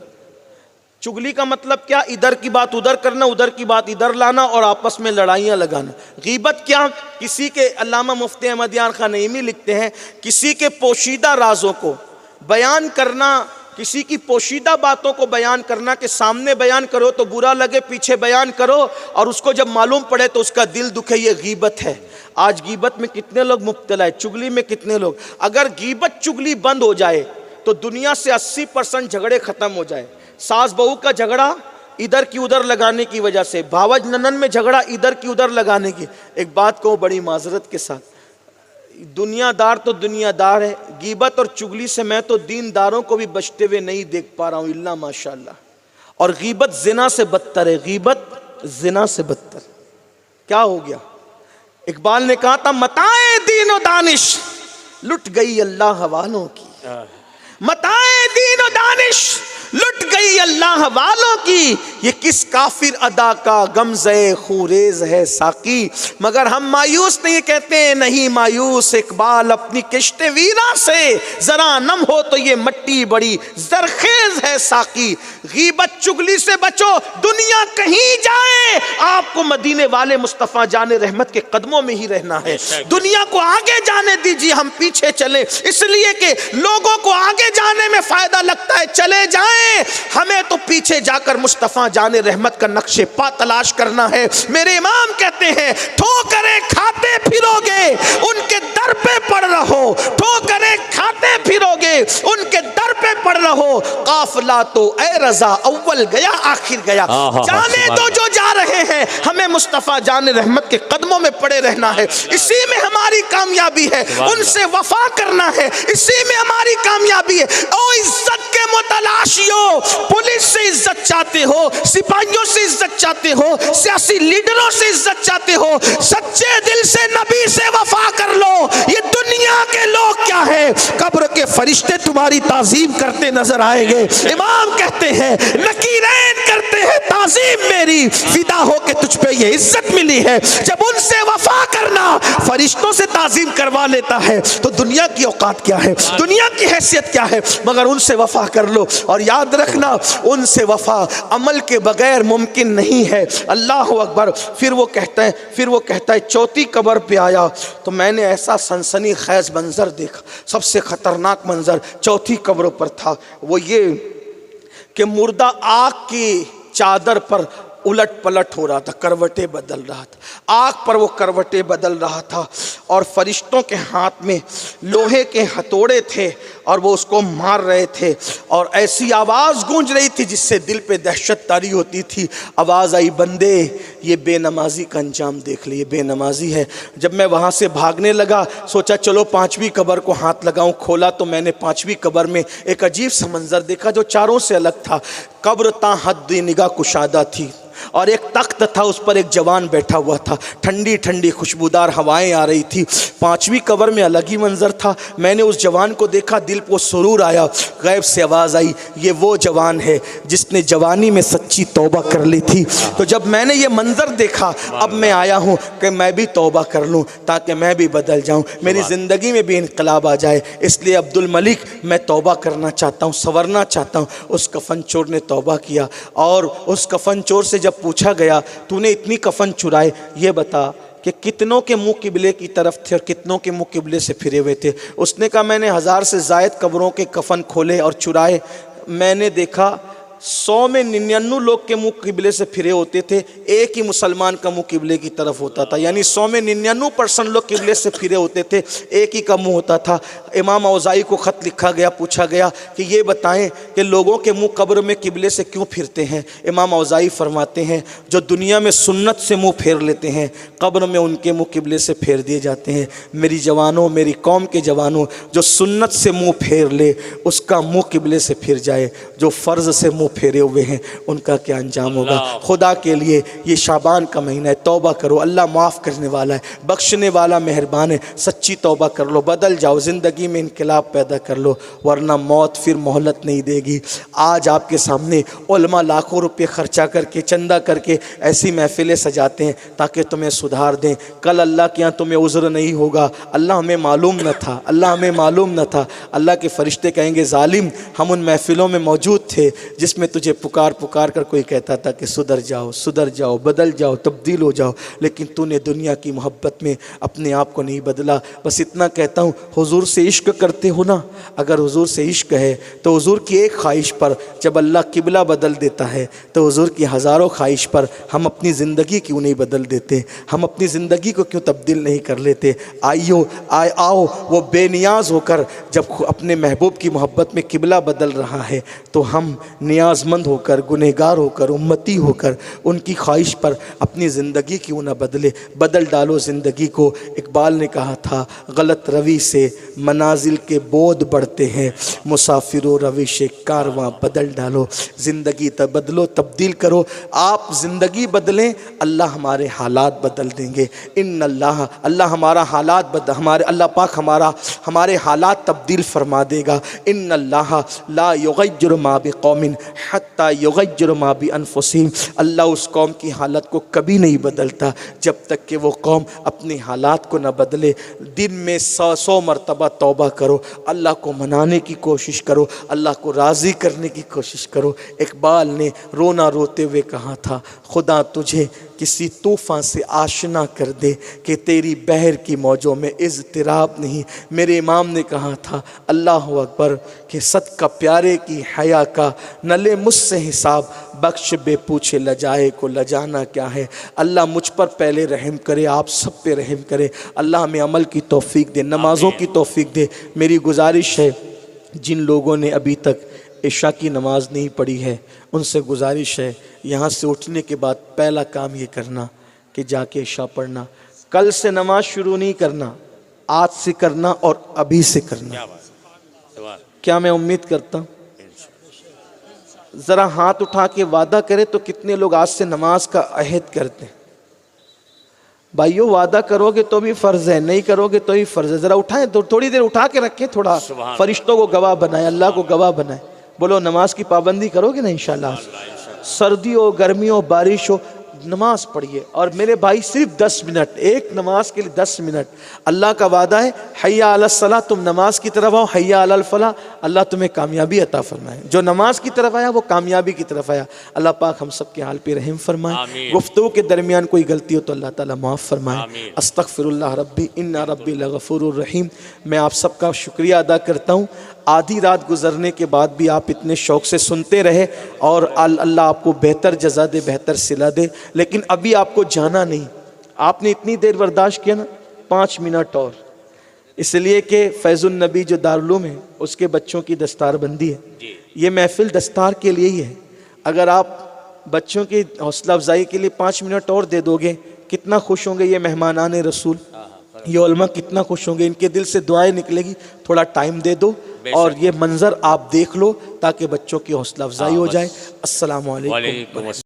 चुगली का मतलब क्या, इधर की बात उधर करना, उधर की बात इधर लाना और आपस में लड़ाइयाँ लगाना। गीबत क्या, किसी के, अल्लामा मुफ्ती अहमद यार खान नईमी लिखते हैं, किसी के पोशीदा राजों को बयान करना, किसी की पोशीदा बातों को बयान करना, के सामने बयान करो तो बुरा लगे, पीछे बयान करो और उसको जब मालूम पड़े तो उसका दिल दुखे, ये गीबत है। आज गीबत में कितने लोग मुब्तला है, चुगली में कितने लोग। अगर गीबत चुगली बंद हो जाए तो दुनिया से 80% झगड़े खत्म हो जाए। सास बहू का झगड़ा इधर की उधर लगाने की वजह से, भावज ननन में झगड़ा इधर की उधर लगाने की। एक बात को बड़ी माजरत के साथ, दुनियादार तो दुनियादार है, गीबत और चुगली से मैं तो दीनदारों को भी बचते हुए नहीं देख पा रहा हूँ, इल्ला माशाल्लाह। और गीबत जिना से बदतर है, गीबत जिना से बदतर। क्या हो गया, इकबाल ने कहा था, मताए दीन व दानिश लुट गई अल्लाह वालों की, मताए दीन व दानिश लुट गई अल्लाह वालों की, ये किस काफिर अदा का गमज़े खूरेज है साकी। मगर हम मायूस नहीं कहते, नहीं मायूस इकबाल अपनी किश्ते वीरा से, जरा नम हो तो ये मट्टी बड़ी जरखेज है साकी। गीबत चुगली से बचो, दुनिया कहीं जाए आपको मदीने वाले मुस्तफ़ा जाने रहमत के कदमों में ही रहना है। दुनिया को आगे जाने दीजिए, हम पीछे चले, इसलिए कि लोगों को आगे जाने में फायदा लगता है, चले जाएं, हमें तो पीछे जाकर मुस्तफा जाने रहमत का नक्शे पा तलाश करना है। मेरे इमाम कहते हैं, ठोकरें खाते फिरोगे उनके दर पे पड़ रहो, ठोकरें खाते फिरोगे उनके दर पे पड़ रहो। काफिला तो ए रजा अव्वल गया आखिर गया, जाने दो जो जा रहे हैं, हमें मुस्तफा जाने रहमत के कदमों में पड़े रहना है। इसी में हमारी कामयाबी है, उनसे वफा करना है, इसी में हमारी कामयाबी है। ओ इज्जत के मुतलाशियों, पुलिस से इज्जत चाहते हो, सिपाहियों से इज्जत चाहते हो, सियासी लीडरों से इज्जत चाहते हो, सच्चे दिल से नबी से वफा कर लो। ये दुनिया के लोग क्या है, कब्र के फरिश्ते तुम्हारी ताजीम करते नजर आएंगे। इमाम कहते हैं, नकीरैन करते हैं ताजीम मेरी, फिदा हो के तुझ पे ये इज्जत मिली है। जब उनसे वफा करना फरिश्तों से ताजीम करवा लेता है तो दुनिया की औकात क्या है, दुनिया की हैसियत क्या है। मगर उनसे वफा कर लो, और याद रखना उनसे वफा अमल के बगैर मुमकिन नहीं है। अल्लाह अकबर। फिर वो कहता है चौथी कब्र पे आया तो मैंने ऐसा सनसनी खैज मंजर देखा, सबसे खतरनाक मंजर चौथी कब्र पर था। वो ये कि मुर्दा आग की चादर पर उलट पलट हो रहा था, करवटें बदल रहा था, आग पर वो करवटें बदल रहा था, और फरिश्तों के हाथ में लोहे के हथौड़े थे और वो उसको मार रहे थे और ऐसी आवाज़ गूंज रही थी जिससे दिल पे दहशत तारी होती थी। आवाज़ आई, बंदे ये बेनमाजी का अंजाम देख लिए, बेनमाजी है। जब मैं वहाँ से भागने लगा सोचा चलो 5वीं कब्र को हाथ लगाऊं। खोला तो मैंने 5वीं कब्र में एक अजीब सा मंजर देखा जो चारों से अलग था। कब्र ता हद निगाह कुशादा थी और एक तख्त था, उस पर एक जवान बैठा हुआ था। ठंडी ठंडी खुशबूदार हवाएं आ रही थी। 5वीं कब्र में अलग ही मंजर था। मैंने उस जवान को देखा, दिल को सुरूर आया। गैब से आवाज़ आई, ये वो जवान है जिसने जवानी में सच्ची तौबा कर ली थी। तो जब मैंने ये मंजर देखा अब मैं आया हूँ कि मैं भी तौबा कर लूँ ताकि मैं भी बदल जाऊँ, मेरी ज़िंदगी में भी इनकलाब आ जाए। इसलिए अब्दुल मलिक मैं तौबा करना चाहता हूँ, संवरना चाहता हूँ। उस कफन चोर ने तौबा किया और उस कफन चोर से जब पूछा गया तूने इतनी कफन चुराए, ये बता कि कितनों के मुंह किबले की तरफ थे और कितनों के मुंह किबले से फिरे हुए थे। उसने कहा मैंने 1000 से ज़ायद कब्रों के कफन खोले और चुराए। मैंने देखा 100 में 99 लोग के मुंह किबले से फिरे होते थे, एक ही मुसलमान का मुंह किबले की तरफ होता था। यानी 100 में 99% लोग किबले से फिरे होते थे, एक ही का मुंह होता था। इमाम औज़ाई को ख़त लिखा गया, पूछा गया कि ये बताएं कि लोगों के मुंह कब्र में किबले से क्यों फिरते हैं। इमाम औज़ाई फरमाते हैं जो दुनिया में सुन्नत से मुँह फेर लेते हैं कब्र में उनके मुँह किबले से फेर दिए जाते हैं। मेरी जवानों, मेरी कौम के जवानों, जो सुन्नत से मुँह फेर ले उसका मुँह किबले से फिर जाए, जो फ़र्ज़ से मुँह फेरे हुए हैं उनका क्या अंजाम होगा। खुदा के लिए ये शाबान का महीना है, तौबा करो, अल्लाह माफ़ करने वाला है, बख्शने वाला मेहरबान है। सच्ची तौबा कर लो, बदल जाओ, ज़िंदगी में इनकलाब पैदा कर लो, वरना मौत फिर मोहलत नहीं देगी। आज आपके सामने उलमा लाखों रुपये खर्चा करके, चंदा करके ऐसी महफिलें सजाते हैं ताकि तुम्हें सुधार दें। कल अल्लाह के यहाँ तुम्हें उज़्र नहीं होगा, अल्लाह हमें मालूम न था, अल्लाह हमें मालूम न था। अल्लाह के फरिश्ते कहेंगे ज़ालिम हम उन महफिलों में मौजूद थे जिसमें तुझे पुकार पुकार कर कोई कहता था कि सुधर जाओ, सुधर जाओ, बदल जाओ, तब्दील हो जाओ, लेकिन तूने दुनिया की मोहब्बत में अपने आप को नहीं बदला। बस इतना कहता हूँ, हुजूर से इश्क करते हो ना, अगर हुजूर से इश्क है तो हुजूर की एक ख्वाहिश पर जब अल्लाह किबला बदल देता है तो हुजूर की हज़ारों ख्वाहिश पर हम अपनी ज़िंदगी क्यों नहीं बदल देते, हम अपनी ज़िंदगी को क्यों तब्दील नहीं कर लेते। आओ वो बेनियाज होकर जब अपने महबूब की मोहब्बत में किबला बदल रहा है तो हम नियाज़मंद होकर, गुनहगार होकर, उम्मती होकर उनकी ख्वाहिश पर अपनी ज़िंदगी क्यों ना बदले। बदल डालो ज़िंदगी को। इकबाल ने कहा था गलत रवि से मनाजिल के बोध बढ़ते हैं, मुसाफिरों रविश कारवां बदल डालो। ज़िंदगी बदलो, तब्दील करो। आप ज़िंदगी बदलें, अल्लाह हमारे हालात बदल देंगे। इन अल्लाह हमारा हालात हमारे अल्लाह पाक हमारे हालात तब्दील फरमा देगा। इन अल्लाह ला युग़य्यिरु मा बिक़ौमिन हत्ता युग़य्यिरु मा बिअनफ़ुसिहिम। अल्लाह उस कौम की हालत को कभी नहीं बदलता जब तक कि वो कौम अपनी हालात को न बदले। दिन में 100 मरतबा तौबा करो, अल्लाह को मनाने की कोशिश करो, अल्लाह को राज़ी करने की कोशिश करो। इकबाल ने रोना रोते हुए कहा था, खुदा तुझे किसी तूफ़ान से आशना कर दे कि तेरी बहर की मौजों में इज़्तिराब नहीं। मेरे इमाम ने कहा था, अल्लाह अकबर कि सदका प्यारे की हया का न ले मुझसे हिसाब, बख्श बे पूछे लजाए को लजाना क्या है। अल्लाह मुझ पर पहले रहम करे, आप सब पे रहम करे। अल्लाह हमें अमल की तौफीक दे, नमाज़ों की तौफीक दे। मेरी गुजारिश है जिन लोगों ने अभी तक इशा की नमाज़ नहीं पढ़ी है उनसे गुजारिश है यहाँ से उठने के बाद पहला काम ये करना कि जाके इशा पढ़ना। कल से नमाज शुरू नहीं करना, आज से करना और अभी से करना। क्या मैं उम्मीद करता हूँ? ज़रा हाथ उठा के वादा करे तो कितने लोग आज से नमाज का अहद करते हैं? भाइयों वादा करोगे तो भी फ़र्ज़ है, नहीं करोगे तो भी फ़र्ज़ है। ज़रा उठाएं, तो थोड़ी देर उठा के रखें, थोड़ा फरिश्तों को गवाह बनाए, अल्लाह को गवाह बनाए। बोलो नमाज की पाबंदी करोगे ना इंशाल्लाह। सर्दी हो, गर्मी हो, बारिश हो, नमाज पढ़िए। और मेरे भाई सिर्फ 10 मिनट, एक नमाज के लिए 10 मिनट। अल्लाह का वादा है हय्या अलस सलाह, तुम नमाज की तरफ आओ, हय्या अलल फलाह, अल्लाह तुम्हें कामयाबी अता फरमाए। जो नमाज की तरफ आया वो कामयाबी की तरफ आया। अल्लाह पाक हम सब के हाल पे रहम फरमाए। गुफ्तगू के दरमियान कोई गलती हो तो अल्लाह ताला माफ़ फरमाए। अस्तगफिरुल्लाह रब्बी इन्ना रब्बी लगफूरुर रहीम। मैं आप सबका शुक्रिया अदा करता हूँ। आधी रात गुजरने के बाद भी आप इतने शौक़ से सुनते रहे और अल्लाह आपको बेहतर जज़ा दे, बेहतर सिला दे। लेकिन अभी आपको जाना नहीं, आपने इतनी देर बर्दाश्त किया ना, 5 मिनट और इसलिए कि फैज़ुन नबी जो दारुल है उसके बच्चों की दस्तारबंदी है, ये महफिल दस्तार के लिए ही है। अगर आप बच्चों की हौसला अफजाई के लिए 5 मिनट और दे दोगे, कितना खुश होंगे ये मेहमानान रसूल, ये उलमा कितना खुश होंगे, इनके दिल से दुआएं निकलेगी। थोड़ा टाइम दे दो और ये मंजर आप देख लो ताकि बच्चों की हौसला अफजाई हो जाए। अस्सलामु अलैकुम।